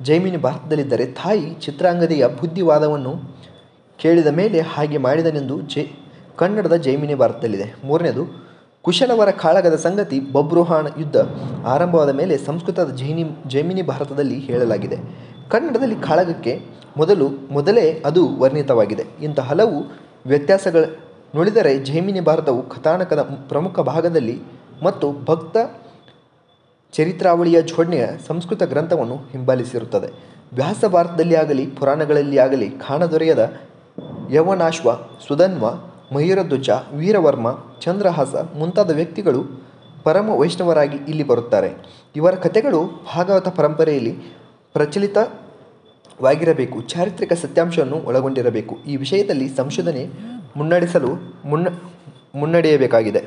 ಜೈಮಿನಿ ಭಾರತದಲ್ಲಿದ್ದರೆ, ತಾಯಿ ಚಿತ್ರಾಂಗದೆಯ ಬುದ್ಧಿವಾದವನ್ನು ಕೇಳಿದ ಮೇಲೆ ಹಾಗೆ ಮಾಡಿದನೆಂದು ಕನ್ನಡದ ಜೈಮಿನಿ ಭಾರತದಲ್ಲಿದೆ. 3. ಕುಶಲವರ ಕಾಳಗದ ಸಂಗತಿ ಬಭ್ರುವಾಹನ ಯುದ್ಧ ಆರಂಭವಾದ ಮೇಲೆ ಸಂಸ್ಕೃತದ ಜೈಮಿನಿ ಭಾರತದಲ್ಲಿ ಹೇಳಲಾಗಿದೆ. ಕನ್ನಡದಲ್ಲಿ ಕಾಳಗಕ್ಕೆ ಮೊದಲೇ ಅದು ವರ್ಣಿತವಾಗಿದೆ. ಇಂಥ ಹಲವು ವ್ಯತ್ಯಾಸಗಳ ನುಡಿದರೆ ಜೈಮಿನಿ ಭಾರತವು ಕಥಾನಕದ ಪ್ರಮುಖ ಭಾಗದಲ್ಲಿ ಮತ್ತು ಭಕ್ತ ಚರಿತ್ರಾವಳಿಯ ಜೋಡಣೆಯ ಸಂಸ್ಕೃತ ಗ್ರಂಥವನ್ನು ಹಿಂಬಾಲಿಸಿರುತ್ತದೆ. ವ್ಯಾಸ ಭಾರತದಲ್ಲಿ ಆಗಲಿ ಪುರಾಣಗಳಲ್ಲಿ ಆಗಲಿ ಕಾಣದೊರೆಯದ ಯೌವನಾಶ್ವ, ಸುಧನ್ವ, ಮಯೂರಧ್ವಜ, ವೀರವರ್ಮ, ಚಂದ್ರಹಾಸ ಮುಂತಾದ ವ್ಯಕ್ತಿಗಳು ಪರಮ ವೈಷ್ಣವರಾಗಿ ಇಲ್ಲಿ ಬರುತ್ತಾರೆ. ಇವರ ಕಥೆಗಳು ಭಾಗವತ ಪರಂಪರೆಯಲ್ಲಿ ಪ್ರಚಲಿತವಾಗಿರಬೇಕು, ಚಾರಿತ್ರಿಕ ಸತ್ಯಾಂಶವನ್ನು ಒಳಗೊಂಡಿರಬೇಕು. ಈ ವಿಷಯದಲ್ಲಿ ಸಂಶೋಧನೆ ಮುನ್ನಡೆಯಬೇಕಾಗಿದೆ.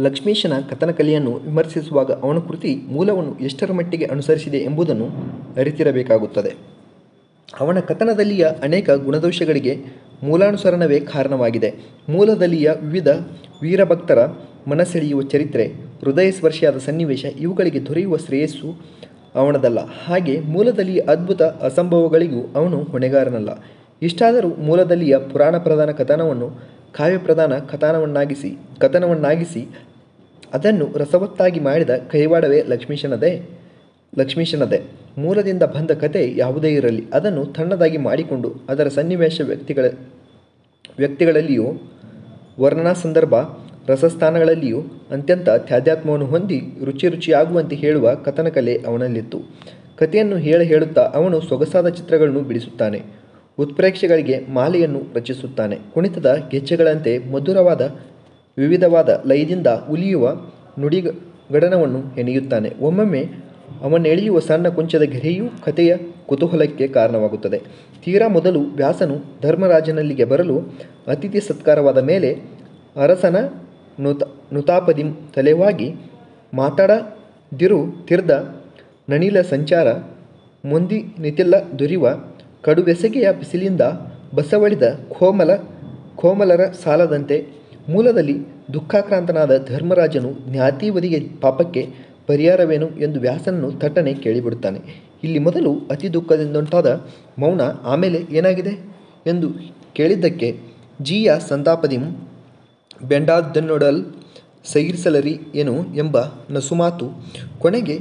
ಲಕ್ಷ್ಮೀಶನ ಕಥನಕಲೆಯನ್ನು ವಿಮರ್ಶಿಸುವಾಗ ಅವನ ಕೃತಿ ಮೂಲವನ್ನು ಎಷ್ಟರ ಮಟ್ಟಿಗೆ ಅನುಸರಿಸಿದೆ ಎಂಬುದನ್ನು ಅರಿತಿರಬೇಕಾಗುತ್ತದೆ. ಅವನ ಕಥನದಲ್ಲಿಯ ಅನೇಕ ಗುಣದೋಷಗಳಿಗೆ ಮೂಲಾನುಸರಣವೇ ಕಾರಣವಾಗಿದೆ. ಮೂಲದಲ್ಲಿಯ ವಿವಿಧ ವೀರಭಕ್ತರ ಮನಸೆಳೆಯುವ ಚರಿತ್ರೆ, ಹೃದಯಸ್ಪರ್ಶಿಯಾದ ಸನ್ನಿವೇಶ ಇವುಗಳಿಗೆ ದೊರೆಯುವ ಶ್ರೇಯಸ್ಸು ಅವನದಲ್ಲ. ಹಾಗೆ ಮೂಲದಲ್ಲಿಯ ಅದ್ಭುತ ಅಸಂಭವಗಳಿಗೂ ಅವನು ಹೊಣೆಗಾರನಲ್ಲ. ಇಷ್ಟಾದರೂ ಮೂಲದಲ್ಲಿಯ ಪುರಾಣ ಪ್ರಧಾನ ಕಥನವನ್ನು ಕಾವ್ಯಪ್ರಧಾನ ಕಥನವನ್ನಾಗಿಸಿ ಅದನ್ನು ರಸವತ್ತಾಗಿ ಮಾಡಿದ ಕೈವಾಡವೇ ಲಕ್ಷ್ಮೀಶನದೇ. ಮೂಲದಿಂದ ಬಂದ ಕಥೆ ಯಾವುದೇ ಇರಲಿ, ಅದನ್ನು ತನ್ನದಾಗಿ ಮಾಡಿಕೊಂಡು ಅದರ ಸನ್ನಿವೇಶ ವ್ಯಕ್ತಿಗಳಲ್ಲಿಯೂ ವರ್ಣನಾ ಸಂದರ್ಭ ರಸಸ್ಥಾನಗಳಲ್ಲಿಯೂ ಅತ್ಯಂತ ತಾದಾತ್ಮ್ಯವನ್ನು ಹೊಂದಿ ರುಚಿಯಾಗುವಂತೆ ಹೇಳುವ ಕಥನಕಲೆ ಅವನಲ್ಲಿತ್ತು. ಕಥೆಯನ್ನು ಹೇಳುತ್ತಾ ಅವನು ಸೊಗಸಾದ ಚಿತ್ರಗಳನ್ನು ಬಿಡಿಸುತ್ತಾನೆ. ಉತ್ಪ್ರೇಕ್ಷೆಗಳಿಗೆ ಮಾಲೆಯನ್ನು ರಚಿಸುತ್ತಾನೆ. ಕುಣಿತದ ಗೆಜ್ಜೆಗಳಂತೆ ಮಧುರವಾದ ವಿವಿಧವಾದ ಲಯದಿಂದ ಉಲಿಯುವ ನುಡಿಗಡನವನ್ನು ಹೆಣೆಯುತ್ತಾನೆ. ಒಮ್ಮೊಮ್ಮೆ ಅವನೆಳೆಯುವ ಸಣ್ಣ ಕೊಂಚದ ಗೆರೆಯೂ ಕಥೆಯ ಕುತೂಹಲಕ್ಕೆ ಕಾರಣವಾಗುತ್ತದೆ. ತೀರಾ ಮೊದಲು ವ್ಯಾಸನು ಧರ್ಮರಾಜನಲ್ಲಿಗೆ ಬರಲು ಅತಿಥಿ ಸತ್ಕಾರವಾದ ಮೇಲೆ ಅರಸನ ನುತಾಪದಿಂ ತಲೆವಾಗಿ ಮಾತಾಡದಿರು ತಿರ್ದ ನನಿಲ ಸಂಚಾರ ಮೊಂದಿ ನಿತಿಲ್ಲ ದುರಿವ ಕಡುವೆಸಗೆಯ ಬಿಸಿಲಿಂದ ಬಸವಳಿದ ಕೋಮಲರ ಸಾಲದಂತೆ ಮೂಲದಲ್ಲಿ ದುಃಖಾಕ್ರಾಂತನಾದ ಧರ್ಮರಾಜನು ಜ್ಞಾತಿವಧಿಗೆ ಪಾಪಕ್ಕೆ ಪರಿಹಾರವೇನು ಎಂದು ವ್ಯಾಸನನ್ನು ತಟ್ಟನೆ ಕೇಳಿಬಿಡುತ್ತಾನೆ. ಇಲ್ಲಿ ಮೊದಲು ಅತಿ ದುಃಖದಿಂದುಂಟಾದ ಮೌನ, ಆಮೇಲೆ ಏನಾಗಿದೆ ಎಂದು ಕೇಳಿದ್ದಕ್ಕೆ ಜೀಯ ಸಂತಾಪದಿಂ ಬೆಂಡಾದನ್ನೊಡಲ್ ಸೈರಿಸಲರಿ ಏನು ಎಂಬ ನಸುಮಾತು, ಕೊನೆಗೆ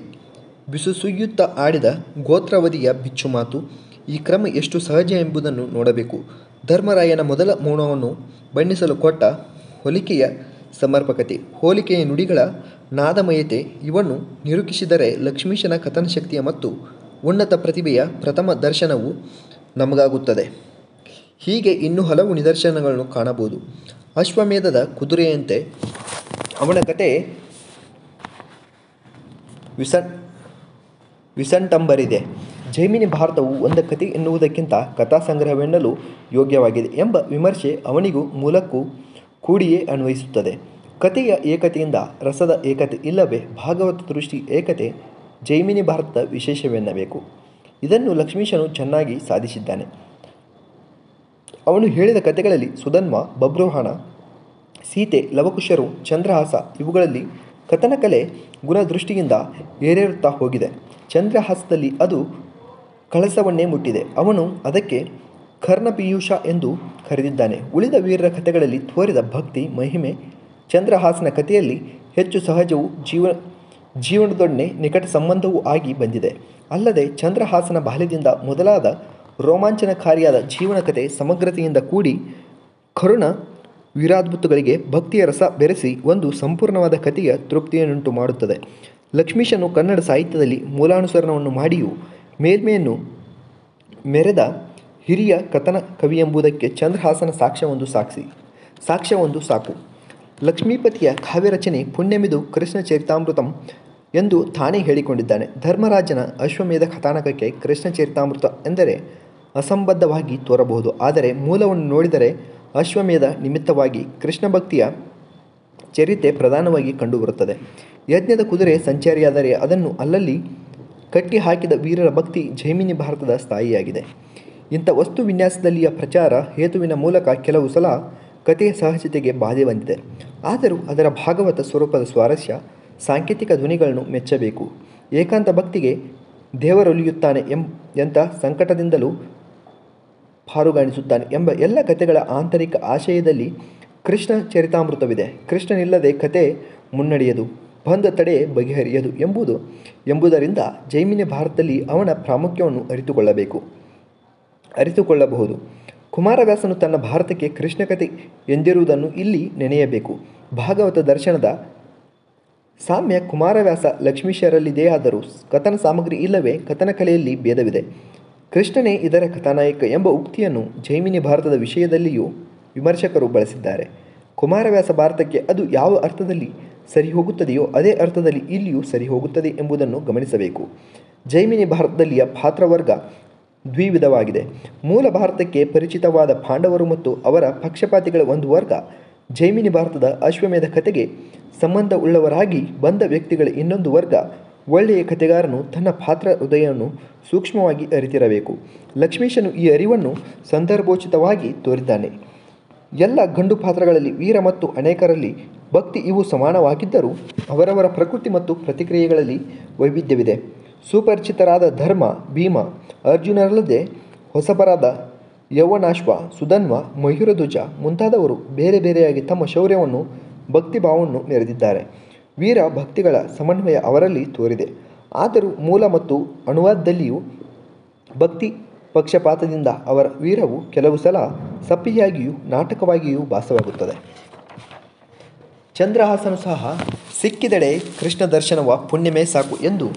ಬಿಸುಸುಯ್ಯುತ್ತಾ ಆಡಿದ ಗೋತ್ರವಧಿಯ ಬಿಚ್ಚುಮಾತು. ಈ ಕ್ರಮ ಎಷ್ಟು ಸಹಜ ಎಂಬುದನ್ನು ನೋಡಬೇಕು. ಧರ್ಮರಾಯನ ಮೊದಲ ಮೌನವನ್ನು ಬಣ್ಣಿಸಲು ಕೊಟ್ಟ ಹೋಲಿಕೆಯ ಸಮರ್ಪಕತೆ, ಹೋಲಿಕೆಯ ನುಡಿಗಳ ನಾದಮಯತೆ ಇವನ್ನು ನಿರೂಪಿಸಿದರೆ ಲಕ್ಷ್ಮೀಶನ ಕಥನಶಕ್ತಿಯ ಮತ್ತು ಉನ್ನತ ಪ್ರತಿಭೆಯ ಪ್ರಥಮ ದರ್ಶನವು ನಮಗಾಗುತ್ತದೆ. ಹೀಗೆ ಇನ್ನೂ ಹಲವು ನಿದರ್ಶನಗಳನ್ನು ಕಾಣಬಹುದು. ಅಶ್ವಮೇಧದ ಕುದುರೆಯಂತೆ ಅವನ ಕಥೆ ವಿಸಂಟಂಬರಿದೆ. ಜೈಮಿನಿ ಭಾರತವು ಒಂದು ಕಥೆ ಎನ್ನುವುದಕ್ಕಿಂತ ಕಥಾಸಂಗ್ರಹವೆನ್ನಲು ಯೋಗ್ಯವಾಗಿದೆ ಎಂಬ ವಿಮರ್ಶೆ ಅವನಿಗೂ ಮೂಲಕ್ಕೂ ಕೂಡಿಯೇ ಅನ್ವಯಿಸುತ್ತದೆ. ಕಥೆಯ ಏಕತೆಯಿಂದ ರಸದ ಏಕತೆ ಇಲ್ಲವೇ ಭಾಗವತ ದೃಷ್ಟಿ ಏಕತೆ ಜೈಮಿನಿ ಭಾರತದ ವಿಶೇಷವೆನ್ನಬೇಕು. ಇದನ್ನು ಲಕ್ಷ್ಮೀಶನು ಚೆನ್ನಾಗಿ ಸಾಧಿಸಿದ್ದಾನೆ. ಅವನು ಹೇಳಿದ ಕಥೆಗಳಲ್ಲಿ ಸುಧನ್ವ, ಬಬ್ರುವಾಹನ, ಸೀತೆ, ಲವಕುಶರು, ಚಂದ್ರಹಾಸ ಇವುಗಳಲ್ಲಿ ಕಥನಕಲೆ ಗುಣದೃಷ್ಟಿಯಿಂದ ಏರೇರುತ್ತಾ ಹೋಗಿದೆ. ಚಂದ್ರಹಾಸದಲ್ಲಿ ಅದು ಕಳಸವನ್ನೇ ಮುಟ್ಟಿದೆ. ಅವನು ಅದಕ್ಕೆ ಕರ್ಣಪೀಯೂಷ ಎಂದು ಕರೆದಿದ್ದಾನೆ. ಉಳಿದ ವೀರರ ಕಥೆಗಳಲ್ಲಿ ತೋರಿದ ಭಕ್ತಿ ಮಹಿಮೆ ಚಂದ್ರಹಾಸನ ಕಥೆಯಲ್ಲಿ ಹೆಚ್ಚು ಸಹಜವೂ ಜೀವನದೊಡನೆ ನಿಕಟ ಸಂಬಂಧವೂ ಆಗಿ ಬಂದಿದೆ. ಅಲ್ಲದೆ ಚಂದ್ರಹಾಸನ ಬಾಲ್ಯದಿಂದ ಮೊದಲಾದ ರೋಮಾಂಚನಕಾರಿಯಾದ ಜೀವನ ಕಥೆ ಸಮಗ್ರತೆಯಿಂದ ಕೂಡಿ ಕರುಣ ವೀರಾದ್ಭುತಗಳಿಗೆ ಭಕ್ತಿಯ ರಸ ಬೆರೆಸಿ ಒಂದು ಸಂಪೂರ್ಣವಾದ ಕಥೆಯ ತೃಪ್ತಿಯನ್ನುಂಟು ಮಾಡುತ್ತದೆ. ಲಕ್ಷ್ಮೀಶನು ಕನ್ನಡ ಸಾಹಿತ್ಯದಲ್ಲಿ ಮೂಲಾನುಸರಣವನ್ನು ಮಾಡಿಯೂ ಮೇಲ್ಮೆಯನ್ನು ಮೆರೆದ ಹಿರಿಯ ಕಥನ ಕವಿಯೆಂಬುದಕ್ಕೆ ಚಂದ್ರಹಾಸನ ಸಾಕ್ಷ್ಯವೊಂದು ಸಾಕು. ಲಕ್ಷ್ಮೀಪತಿಯ ಕಾವ್ಯರಚನೆ ಪುಣ್ಯಮಿದು ಕೃಷ್ಣ ಚರಿತಾಮೃತಂ ಎಂದು ತಾನೇ ಹೇಳಿಕೊಂಡಿದ್ದಾನೆ. ಧರ್ಮರಾಜನ ಅಶ್ವಮೇಧ ಕಥಾನಕಕ್ಕೆ ಕೃಷ್ಣ ಚರಿತಾಮೃತ ಎಂದರೆ ಅಸಂಬದ್ಧವಾಗಿ ತೋರಬಹುದು. ಆದರೆ ಮೂಲವನ್ನು ನೋಡಿದರೆ ಅಶ್ವಮೇಧ ನಿಮಿತ್ತವಾಗಿ ಕೃಷ್ಣ ಭಕ್ತಿಯ ಚರಿತೆ ಪ್ರಧಾನವಾಗಿ ಕಂಡುಬರುತ್ತದೆ. ಯಜ್ಞದ ಕುದುರೆ ಸಂಚಾರಿಯಾದರೆ ಅದನ್ನು ಅಲ್ಲಲ್ಲಿ ಕಟ್ಟಿ ಹಾಕಿದ ವೀರರ ಭಕ್ತಿ ಜೈಮಿನಿ ಭಾರತದ ಸ್ಥಾಯಿಯಾಗಿದೆ. ಇಂಥ ವಸ್ತು ವಿನ್ಯಾಸದಲ್ಲಿಯ ಪ್ರಚಾರ ಹೇತುವಿನ ಮೂಲಕ ಕೆಲವು ಸಲ ಕಥೆಯ ಸಹಜತೆಗೆ ಬಾಧೆ ಬಂದಿದೆ. ಆದರೂ ಅದರ ಭಾಗವತ ಸ್ವರೂಪದ ಸ್ವಾರಸ್ಯ, ಸಾಂಕೇತಿಕ ಧ್ವನಿಗಳನ್ನು ಮೆಚ್ಚಬೇಕು. ಏಕಾಂತ ಭಕ್ತಿಗೆ ದೇವರೊಲಿಯುತ್ತಾನೆ ಎಂಥ ಸಂಕಟದಿಂದಲೂ ಪಾರುಗಾಣಿಸುತ್ತಾನೆ ಎಂಬ ಎಲ್ಲ ಕಥೆಗಳ ಆಂತರಿಕ ಆಶಯದಲ್ಲಿ ಕೃಷ್ಣ ಚರಿತಾಮೃತವಿದೆ. ಕೃಷ್ಣನಿಲ್ಲದೆ ಕಥೆ ಮುನ್ನಡೆಯದು, ಬಂದ ತಡೆ ಬಗೆಹರಿಯದು ಎಂಬುದರಿಂದ ಜೈಮಿನಿ ಭಾರತದಲ್ಲಿ ಅವನ ಪ್ರಾಮುಖ್ಯವನ್ನು ಅರಿತುಕೊಳ್ಳಬಹುದು. ಕುಮಾರವ್ಯಾಸನು ತನ್ನ ಭಾರತಕ್ಕೆ ಕೃಷ್ಣ ಕಥೆ ಎಂದಿರುವುದನ್ನು ಇಲ್ಲಿ ನೆನೆಯಬೇಕು. ಭಾಗವತ ದರ್ಶನದ ಸಾಮ್ಯ ಕುಮಾರವ್ಯಾಸ ಲಕ್ಷ್ಮೀಶರಲ್ಲಿದೆಯಾದರೂ ಕಥನ ಸಾಮಗ್ರಿ ಇಲ್ಲವೇ ಕಥನ ಕಲೆಯಲ್ಲಿ ಭೇದವಿದೆ. ಕೃಷ್ಣನೇ ಇದರ ಕಥಾನಾಯಕ ಎಂಬ ಉಕ್ತಿಯನ್ನು ಜೈಮಿನಿ ಭಾರತದ ವಿಷಯದಲ್ಲಿಯೂ ವಿಮರ್ಶಕರು ಬಳಸಿದ್ದಾರೆ. ಕುಮಾರವ್ಯಾಸ ಭಾರತಕ್ಕೆ ಅದು ಯಾವ ಅರ್ಥದಲ್ಲಿ ಸರಿಹೋಗುತ್ತದೆಯೋ ಅದೇ ಅರ್ಥದಲ್ಲಿ ಇಲ್ಲಿಯೂ ಸರಿಹೋಗುತ್ತದೆ ಎಂಬುದನ್ನು ಗಮನಿಸಬೇಕು. ಜೈಮಿನಿ ಭಾರತದಲ್ಲಿಯ ಪಾತ್ರವರ್ಗ ದ್ವಿವಿಧವಾಗಿದೆ. ಮೂಲ ಭಾರತಕ್ಕೆ ಪರಿಚಿತವಾದ ಪಾಂಡವರು ಮತ್ತು ಅವರ ಪಕ್ಷಪಾತಿಗಳ ಒಂದು ವರ್ಗ, ಜೈಮಿನಿ ಭಾರತದ ಅಶ್ವಮೇಧ ಕಥೆಗೆ ಸಂಬಂಧವುಳ್ಳವರಾಗಿ ಬಂದ ವ್ಯಕ್ತಿಗಳ ಇನ್ನೊಂದು ವರ್ಗ. ಒಳ್ಳೆಯ ಕಥೆಗಾರನು ತನ್ನ ಪಾತ್ರ ಹೃದಯವನ್ನು ಸೂಕ್ಷ್ಮವಾಗಿ ಅರಿತಿರಬೇಕು. ಲಕ್ಷ್ಮೀಶನು ಈ ಅರಿವನ್ನು ಸಂದರ್ಭೋಚಿತವಾಗಿ ತೋರಿದ್ದಾನೆ. ಎಲ್ಲ ಗಂಡು ಪಾತ್ರಗಳಲ್ಲಿ ವೀರ ಮತ್ತು ಅನೇಕರಲ್ಲಿ ಭಕ್ತಿ ಇವು ಸಮಾನವಾಗಿದ್ದರೂ ಅವರವರ ಪ್ರಕೃತಿ ಮತ್ತು ಪ್ರತಿಕ್ರಿಯೆಗಳಲ್ಲಿ ವೈವಿಧ್ಯವಿದೆ. ಸುಪರಿಚಿತರಾದ ಧರ್ಮ, ಭೀಮ, ಅರ್ಜುನರಲ್ಲದೆ ಹೊಸಬರಾದ ಯೌವನಾಶ್ವ, ಸುಧನ್ವ, ಮಯೂರಧ್ವಜ ಮುಂತಾದವರು ಬೇರೆ ಬೇರೆಯಾಗಿ ತಮ್ಮ ಶೌರ್ಯವನ್ನು ಭಕ್ತಿಭಾವವನ್ನು ಮೆರೆದಿದ್ದಾರೆ. ವೀರ ಭಕ್ತಿಗಳ ಸಮನ್ವಯ ಅವರಲ್ಲಿ ತೋರಿದೆ. ಆದರೂ ಮೂಲ ಮತ್ತು ಅನುವಾದದಲ್ಲಿಯೂ ಭಕ್ತಿ ಪಕ್ಷಪಾತದಿಂದ ಅವರ ವೀರವು ಕೆಲವು ಸಲ ಸಪ್ಪಿಯಾಗಿಯೂ ನಾಟಕವಾಗಿಯೂ ಭಾಸವಾಗುತ್ತದೆ. ಚಂದ್ರಹಾಸನು ಸಹ ಸಿಕ್ಕಿದೆಡೆ ಕೃಷ್ಣ ದರ್ಶನವ ಪುಣ್ಯಮೇ ಸಾಕು ಎಂದು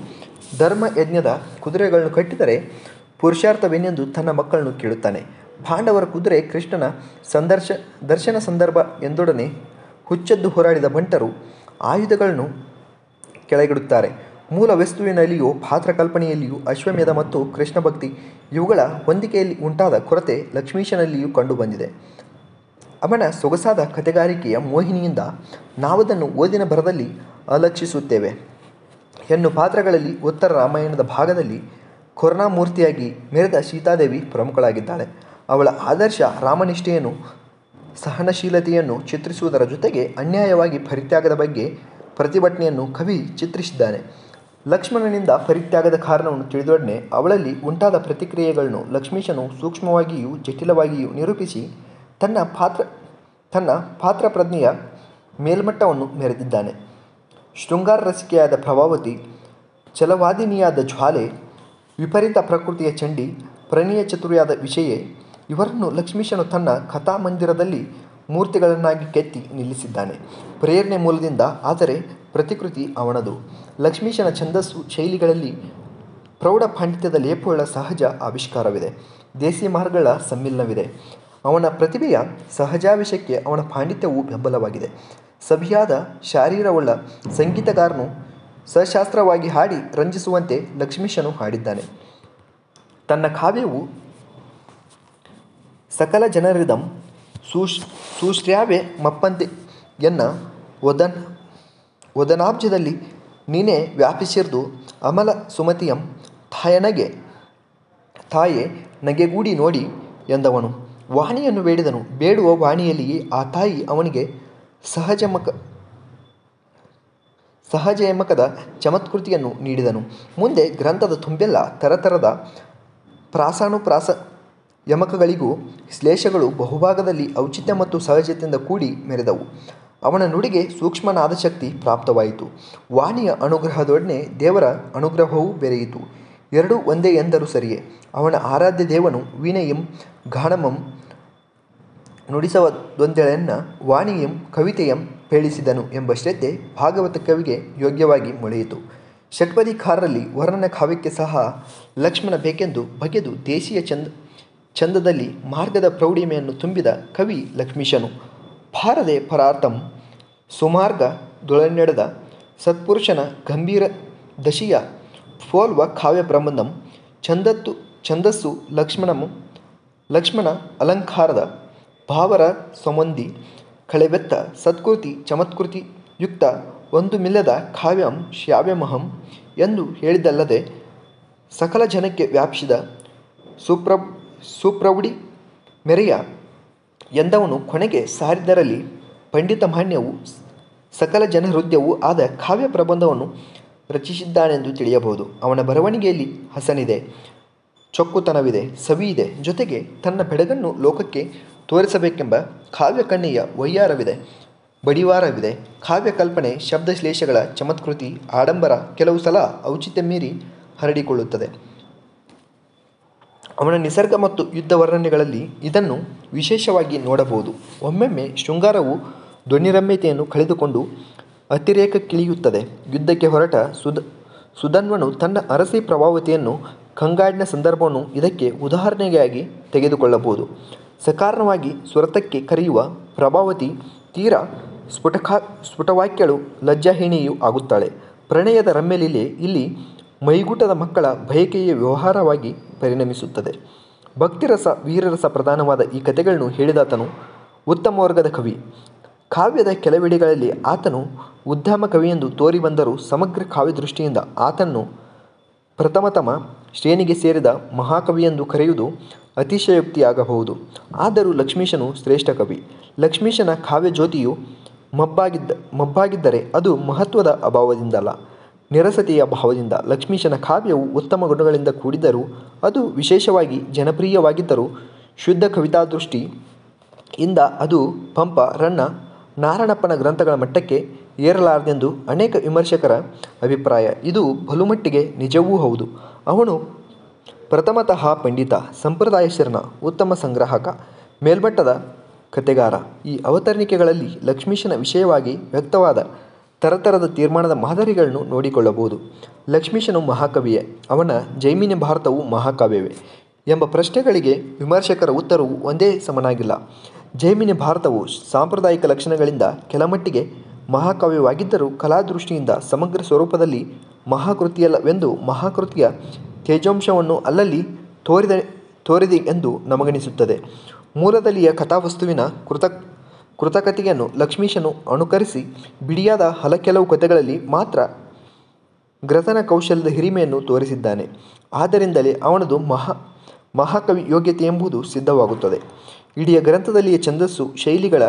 ಧರ್ಮಯಜ್ಞದ ಕುದುರೆಗಳನ್ನು ಕಟ್ಟಿದರೆ ಪುರುಷಾರ್ಥವೇನೆಂದು ತನ್ನ ಮಕ್ಕಳನ್ನು ಕೇಳುತ್ತಾನೆ. ಪಾಂಡವರ ಕುದುರೆ ಕೃಷ್ಣನ ದರ್ಶನ ಸಂದರ್ಭ ಎಂದೊಡನೆ ಹುಚ್ಚೆದ್ದು ಹೋರಾಡಿದ ಬಂಟರು ಆಯುಧಗಳನ್ನು ಕೆಳಗಿಡುತ್ತಾರೆ. ಮೂಲ ವಸ್ತುವಿನಲ್ಲಿಯೂ ಪಾತ್ರಕಲ್ಪನೆಯಲ್ಲಿಯೂ ಅಶ್ವಮೇಧ ಮತ್ತು ಕೃಷ್ಣ ಭಕ್ತಿ ಇವುಗಳ ಹೊಂದಿಕೆಯಲ್ಲಿ ಉಂಟಾದ ಕೊರತೆ ಲಕ್ಷ್ಮೀಶನಲ್ಲಿಯೂ ಕಂಡುಬಂದಿದೆ. ಅವನ ಸೊಗಸಾದ ಕಥೆಗಾರಿಕೆಯ ಮೋಹಿನಿಯಿಂದ ನಾವದನ್ನು ಓದಿನ ಭರದಲ್ಲಿ ಅಲಕ್ಷಿಸುತ್ತೇವೆ. ಹೆಣ್ಣು ಪಾತ್ರಗಳಲ್ಲಿ ಉತ್ತರ ರಾಮಾಯಣದ ಭಾಗದಲ್ಲಿ ಕರುಣಾಮೂರ್ತಿಯಾಗಿ ಮೆರೆದ ಸೀತಾದೇವಿ ಪ್ರಮುಖಳಾಗಿದ್ದಾಳೆ. ಅವಳ ಆದರ್ಶ ರಾಮನಿಷ್ಠೆಯನ್ನು, ಸಹನಶೀಲತೆಯನ್ನು ಚಿತ್ರಿಸುವುದರ ಜೊತೆಗೆ ಅನ್ಯಾಯವಾಗಿ ಪರಿತ್ಯಾಗದ ಬಗ್ಗೆ ಪ್ರತಿಭಟನೆಯನ್ನು ಕವಿ ಚಿತ್ರಿಸಿದ್ದಾನೆ. ಲಕ್ಷ್ಮಣನಿಂದ ಪರಿತ್ಯಾಗದ ಕಾರಣವನ್ನು ತಿಳಿದೊಡನೆ ಅವಳಲ್ಲಿ ಉಂಟಾದ ಪ್ರತಿಕ್ರಿಯೆಗಳನ್ನು ಲಕ್ಷ್ಮೀಶನು ಸೂಕ್ಷ್ಮವಾಗಿಯೂ ಜಟಿಲವಾಗಿಯೂ ನಿರೂಪಿಸಿ ತನ್ನ ಪಾತ್ರ ಪ್ರಜ್ಞೆಯ ಮೇಲ್ಮಟ್ಟವನ್ನು ಮೆರೆದಿದ್ದಾನೆ. ಶೃಂಗಾರ ರಸಿಕೆಯಾದ ಪ್ರಭಾವತಿ, ಛಲವಾದಿನಿಯಾದ ಜ್ವಾಲೆ, ವಿಪರೀತ ಪ್ರಕೃತಿಯ ಚಂಡಿ, ಪ್ರಣಯ ಚತುರಿಯಾದ ವಿಷಯೆ ಇವರನ್ನು ಲಕ್ಷ್ಮೀಶನು ತನ್ನ ಕಥಾಮಂದಿರದಲ್ಲಿ ಮೂರ್ತಿಗಳನ್ನಾಗಿ ಕೆತ್ತಿ ನಿಲ್ಲಿಸಿದ್ದಾನೆ. ಪ್ರೇರಣೆ ಮೂಲದಿಂದ, ಆದರೆ ಪ್ರತಿಕೃತಿ ಅವನದು. ಲಕ್ಷ್ಮೀಶನ ಛಂದಸ್ಸು ಶೈಲಿಗಳಲ್ಲಿ ಪ್ರೌಢ ಪಾಂಡಿತ್ಯದ ಲೇಪುಳ್ಳ ಸಹಜ ಆವಿಷ್ಕಾರವಿದೆ. ದೇಸಿ ಮಾರ್ಗಗಳ ಸಮ್ಮಿಲನವಿದೆ. ಅವನ ಪ್ರತಿಭೆಯ ಸಹಜಾವೇಶಕ್ಕೆ ಅವನ ಪಾಂಡಿತ್ಯವು ಬೆಂಬಲವಾಗಿದೆ. ಸಭಿಯಾದ ಶಾರೀರವುಳ್ಳ ಸಂಗೀತಗಾರನು ಸಶಾಸ್ತ್ರವಾಗಿ ಹಾಡಿ ರಂಜಿಸುವಂತೆ ಲಕ್ಷ್ಮೀಶನು ಹಾಡಿದ್ದಾನೆ. ತನ್ನ ಕಾವ್ಯವು ಸಕಲ ಜನರಿದಂ ಸುಶ್ರಾವ್ಯ ಮಪ್ಪಂತೆ ಎನ್ನ ಒದನಾಬ್ಜದಲ್ಲಿ ನೀನೇ ವ್ಯಾಪಿಸಿರ್ದು ಅಮಲ ಸುಮತಿಯಂ ತಾಯೇ ನಗೆಗೂಡಿ ನೋಡಿ ಎಂದವನು. ವಾಣಿಯನ್ನು ಬೇಡಿದನು. ಬೇಡುವ ವಾಣಿಯಲ್ಲಿಯೇ ಆ ತಾಯಿ ಅವನಿಗೆ ಸಹಜಯಮಕದ ಚಮತ್ಕೃತಿಯನ್ನು ನೀಡಿದನು. ಮುಂದೆ ಗ್ರಂಥದ ತುಂಬೆಲ್ಲ ತರತರದ ಪ್ರಾಸಾನುಪ್ರಾಸ ಯಮಕಗಳಿಗೂ ಶ್ಲೇಷಗಳು ಬಹುಭಾಗದಲ್ಲಿ ಔಚಿತ್ಯ ಮತ್ತು ಸಹಜತೆಯಿಂದ ಕೂಡಿ ಮೆರೆದವು. ಅವನ ನುಡಿಗೆ ಸೂಕ್ಷ್ಮನಾದಶಕ್ತಿ ಪ್ರಾಪ್ತವಾಯಿತು. ವಾಣಿಯ ಅನುಗ್ರಹದೊಡನೆ ದೇವರ ಅನುಗ್ರಹವೂ ಬೆರೆಯಿತು. ಎರಡೂ ಒಂದೇ ಎಂದರೂ ಸರಿಯೇ. ಅವನ ಆರಾಧ್ಯ ದೇವನು ವೀಣೆಯಂ ಗಾನಮಂ ನುಡಿಸವದೊಂದೆಳೆನ್ನ ವಾಣಿಯಂ ಕವಿತೆಯಂ ಪೇಳಿಸಿದನು ಎಂಬ ಶ್ರದ್ಧೆ ಭಾಗವತ ಕವಿಗೆ ಯೋಗ್ಯವಾಗಿ ಮೊಳೆಯಿತು. ಷಟ್ಪದಿಕಾರರಲ್ಲಿ ವರ್ಣನ ಕಾವ್ಯಕ್ಕೆ ಸಹ ಲಕ್ಷ್ಮಣ ಬೇಕೆಂದು ಬಗೆದು ದೇಶೀಯ ಚಂದದಲ್ಲಿ ಮಾರ್ಗದ ಪ್ರೌಢಿಮೆಯನ್ನು ತುಂಬಿದ ಕವಿ ಲಕ್ಷ್ಮೀಶನು. ಪಾರದೆ ಪರಾರ್ಥಂ ಸುಮಾರ್ಗದೊಳನೆಡೆದ ಸತ್ಪುರುಷನ ಗಂಭೀರ ದಶಿಯ ಪೋಲ್ವ ಕಾವ್ಯ ಪ್ರಬಂಧಂ ಛಂದಸ್ಸು ಲಕ್ಷ್ಮಣ ಅಲಂಕಾರದ ಭಾವರ ಸಂಬಂಧಿ ಕಳೆವೆತ್ತ ಸತ್ಕೃತಿ ಚಮತ್ಕೃತಿ ಯುಕ್ತ ಒಂದು ಮಿಲ್ಲದ ಕಾವ್ಯಂ ಶ್ರಾವ್ಯಮಹಂ ಎಂದು ಹೇಳಿದ್ದಲ್ಲದೆ ಸಕಲ ಜನಕ್ಕೆ ವ್ಯಾಪಿಸಿದ ಸುಪ್ರೌಢಿ ಮೆರೆಯ ಎಂದವನು ಕೊನೆಗೆ ಸಾರಿದರಲ್ಲಿ ಪಂಡಿತಮಾನ್ಯವೂ ಸಕಲ ಜನಹೃದಯವೂ ಆದ ಕಾವ್ಯ ಪ್ರಬಂಧವನ್ನು ರಚಿಸಿದ್ದಾನೆಂದು ತಿಳಿಯಬಹುದು. ಅವನ ಬರವಣಿಗೆಯಲ್ಲಿ ಹಸನಿದೆ, ಚೊಕ್ಕುತನವಿದೆ, ಸವಿಯಿದೆ. ಜೊತೆಗೆ ತನ್ನ ಬೆಡಗನ್ನು ಲೋಕಕ್ಕೆ ತೋರಿಸಬೇಕೆಂಬ ಕಾವ್ಯ ಕಣ್ಣೆಯ ವಯ್ಯಾರವಿದೆ, ಬಡಿವಾರವಿದೆ. ಕಾವ್ಯ ಕಲ್ಪನೆ, ಶಬ್ದಶ್ಲೇಷಗಳ ಚಮತ್ಕೃತಿ, ಆಡಂಬರ ಕೆಲವು ಸಲ ಔಚಿತ್ಯ ಮೀರಿ ಹರಡಿಕೊಳ್ಳುತ್ತದೆ. ಅವನ ನಿಸರ್ಗ ಮತ್ತು ಯುದ್ಧ ವರ್ಣನೆಗಳಲ್ಲಿ ಇದನ್ನು ವಿಶೇಷವಾಗಿ ನೋಡಬಹುದು. ಒಮ್ಮೊಮ್ಮೆ ಶೃಂಗಾರವು ಧ್ವನಿರಮ್ಯತೆಯನ್ನು ಕಳೆದುಕೊಂಡು ಅತಿರೇಕಕ್ಕಿಳಿಯುತ್ತದೆ. ಯುದ್ಧಕ್ಕೆ ಹೊರಟ ಸುಧನ್ವನು ತನ್ನ ಅರಸಿ ಪ್ರಭಾವತಿಯನ್ನು ಕಂಗಾಡಿನ ಸಂದರ್ಭವನ್ನು ಇದಕ್ಕೆ ಉದಾಹರಣೆಯಾಗಿ ತೆಗೆದುಕೊಳ್ಳಬಹುದು. ಸಕಾರಣವಾಗಿ ಸ್ವರತಕ್ಕೆ ಕರೆಯುವ ಪ್ರಭಾವತಿ ತೀರಾ ಸ್ಫುಟವಾಕ್ಯಳು ಲಜ್ಜಾಹೀನೆಯೂ ಆಗುತ್ತಾಳೆ. ಪ್ರಣಯದ ರಮ್ಯಲೀಲೆ ಇಲ್ಲಿ ಮೈಗೂಟದ ಮಕ್ಕಳ ಬಯಕೆಯ ವ್ಯವಹಾರವಾಗಿ ಪರಿಣಮಿಸುತ್ತದೆ. ಭಕ್ತಿರಸ ವೀರರಸ ಪ್ರಧಾನವಾದ ಈ ಕಥೆಗಳನ್ನು ಹೇಳಿದಾತನು ಉತ್ತಮ ವರ್ಗದ ಕವಿ. ಕಾವ್ಯದ ಕೆಲವೆಡೆಗಳಲ್ಲಿ ಆತನು ಉದ್ಯಮ ಕವಿಯೆಂದು ತೋರಿಬಂದರೂ ಸಮಗ್ರ ಕಾವ್ಯದೃಷ್ಟಿಯಿಂದ ಆತನನ್ನು ಪ್ರಥಮತಮ ಶ್ರೇಣಿಗೆ ಸೇರಿದ ಮಹಾಕವಿಯೆಂದು ಕರೆಯುವುದು ಅತಿಶಯೋಕ್ತಿಯಾಗಬಹುದು. ಆದರೂ ಲಕ್ಷ್ಮೀಶನು ಶ್ರೇಷ್ಠ ಕವಿ. ಲಕ್ಷ್ಮೀಶನ ಕಾವ್ಯಜ್ಯೋತಿಯು ಮಬ್ಬಾಗಿದ್ದರೆ ಅದು ಮಹತ್ವದ ಅಭಾವದಿಂದಲ್ಲ, ನಿರಸತೆಯ ಭಾವದಿಂದ. ಲಕ್ಷ್ಮೀಶನ ಕಾವ್ಯವು ಉತ್ತಮ ಗುಣಗಳಿಂದ ಕೂಡಿದ್ದರೂ ಅದು ವಿಶೇಷವಾಗಿ ಜನಪ್ರಿಯವಾಗಿದ್ದರೂ ಶುದ್ಧ ಕವಿತಾದೃಷ್ಟಿಯಿಂದ ಅದು ಪಂಪ, ರನ್ನ, ನಾರಣಪ್ಪನ ಗ್ರಂಥಗಳ ಮಟ್ಟಕ್ಕೆ ಏರಲಾರದೆಂದು ಅನೇಕ ವಿಮರ್ಶಕರ ಅಭಿಪ್ರಾಯ. ಇದು ಬಲುಮಟ್ಟಿಗೆ ನಿಜವೂ ಹೌದು. ಅವನು ಪ್ರಥಮತಃ ಪಂಡಿತ, ಸಂಪ್ರದಾಯ ಶರಣ, ಉತ್ತಮ ಸಂಗ್ರಾಹಕ, ಮೇಲ್ಮಟ್ಟದ ಕಥೆಗಾರ. ಈ ಅವತರಣಿಕೆಗಳಲ್ಲಿ ಲಕ್ಷ್ಮೀಶನ ವಿಷಯವಾಗಿ ವ್ಯಕ್ತವಾದ ತರತರದ ತೀರ್ಮಾನದ ಮಾದರಿಗಳನ್ನು ನೋಡಿಕೊಳ್ಳಬಹುದು. ಲಕ್ಷ್ಮೀಶನು ಮಹಾಕವಿಯೇ, ಅವನ ಜೈಮಿನಿ ಭಾರತವು ಮಹಾಕಾವ್ಯವೇ ಎಂಬ ಪ್ರಶ್ನೆಗಳಿಗೆ ವಿಮರ್ಶಕರ ಉತ್ತರವು ಒಂದೇ ಸಮನಾಗಿಲ್ಲ. ಜೈಮಿನಿ ಭಾರತವು ಸಾಂಪ್ರದಾಯಿಕ ಲಕ್ಷಣಗಳಿಂದ ಕೆಲಮಟ್ಟಿಗೆ ಮಹಾಕಾವ್ಯವಾಗಿದ್ದರೂ ಕಲಾದೃಷ್ಟಿಯಿಂದ ಸಮಗ್ರ ಸ್ವರೂಪದಲ್ಲಿ ಮಹಾಕೃತಿಯಲ್ಲವೆಂದು ಮಹಾಕೃತಿಯ ತೇಜೋಂಶವನ್ನು ಅಲ್ಲಲ್ಲಿ ತೋರಿದೆ ಎಂದು ನಮಗನಿಸುತ್ತದೆ. ಮೂಲದಲ್ಲಿಯ ಕಥಾವಸ್ತುವಿನ ಕೃತಕತೆಯನ್ನು ಲಕ್ಷ್ಮೀಶನು ಅನುಕರಿಸಿ ಬಿಡಿಯಾದ ಕೆಲವು ಕಥೆಗಳಲ್ಲಿ ಮಾತ್ರ ಗ್ರಥನ ಕೌಶಲ್ಯದ ಹಿರಿಮೆಯನ್ನು ತೋರಿಸಿದ್ದಾನೆ. ಆದ್ದರಿಂದಲೇ ಅವನದು ಮಹಾಕವಿ ಯೋಗ್ಯತೆ ಎಂಬುದು ಸಿದ್ಧವಾಗುತ್ತದೆ. ಇಡೀ ಗ್ರಂಥದಲ್ಲಿಯ ಛಂದಸ್ಸು ಶೈಲಿಗಳ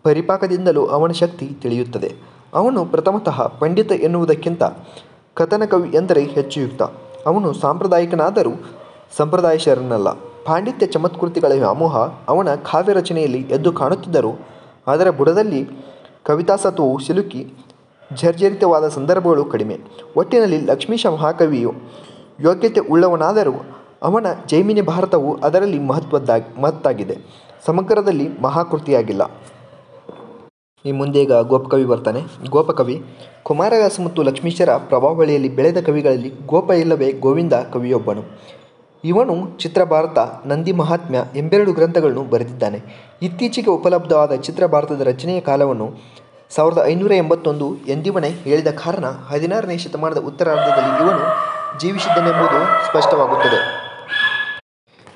ಪರಿಪಾಕದಿಂದಲೂ ಅವನ ಶಕ್ತಿ ತಿಳಿಯುತ್ತದೆ. ಅವನು ಪ್ರಥಮತಃ ಪಂಡಿತ ಎನ್ನುವುದಕ್ಕಿಂತ ಕಥನ ಕವಿ ಎಂದರೆ ಹೆಚ್ಚು ಯುಕ್ತ. ಅವನು ಸಾಂಪ್ರದಾಯಿಕನಾದರೂ ಸಂಪ್ರದಾಯಶರನಲ್ಲ. ಪಾಂಡಿತ್ಯ ಚಮತ್ಕೃತಿಗಳ ವ್ಯಾಮೋಹ ಅವನ ಕಾವ್ಯ ರಚನೆಯಲ್ಲಿ ಎದ್ದು ಕಾಣುತ್ತಿದ್ದರೂ ಅದರ ಬುಡದಲ್ಲಿ ಕವಿತಾಸತ್ವವು ಸಿಲುಕಿ ಜರ್ಜರಿತವಾದ ಸಂದರ್ಭಗಳು ಕಡಿಮೆ. ಒಟ್ಟಿನಲ್ಲಿ ಲಕ್ಷ್ಮೀಶ ಮಹಾಕವಿಯು ಯೋಗ್ಯತೆ ಉಳ್ಳವನಾದರೂ ಅವನ ಜೈಮಿನಿ ಭಾರತವು ಅದರಲ್ಲಿ ಮಹತ್ತಾಗಿದೆ, ಸಮಗ್ರದಲ್ಲಿ ಮಹಾಕೃತಿಯಾಗಿಲ್ಲ. ಈ ಮುಂದೆ ಈಗ ಗೋಪಕವಿ ಬರ್ತಾನೆ. ಗೋಪಕವಿ ಕುಮಾರವ್ಯಾಸ ಮತ್ತು ಲಕ್ಷ್ಮೀಶರ ಪ್ರಭಾವಳಿಯಲ್ಲಿ ಬೆಳೆದ ಕವಿಗಳಲ್ಲಿ ಗೋಪ ಇಲ್ಲವೇ ಗೋವಿಂದ ಕವಿಯೊಬ್ಬನು. ಇವನು ಚಿತ್ರಭಾರತ, ನಂದಿ ಮಹಾತ್ಮ್ಯ ಎಂಬೆರಡು ಗ್ರಂಥಗಳನ್ನು ಬರೆದಿದ್ದಾನೆ. ಇತ್ತೀಚೆಗೆ ಉಪಲಬ್ಧವಾದ ಚಿತ್ರಭಾರತದ ರಚನೆಯ ಕಾಲವನ್ನು 1581 ಎಂದಿವನೇ ಹೇಳಿದ ಕಾರಣ 16ನೇ ಶತಮಾನದ ಉತ್ತರಾರ್ಧದಲ್ಲಿ ಇವನು ಜೀವಿಸಿದ್ದನೆಂಬುದು ಸ್ಪಷ್ಟವಾಗುತ್ತದೆ.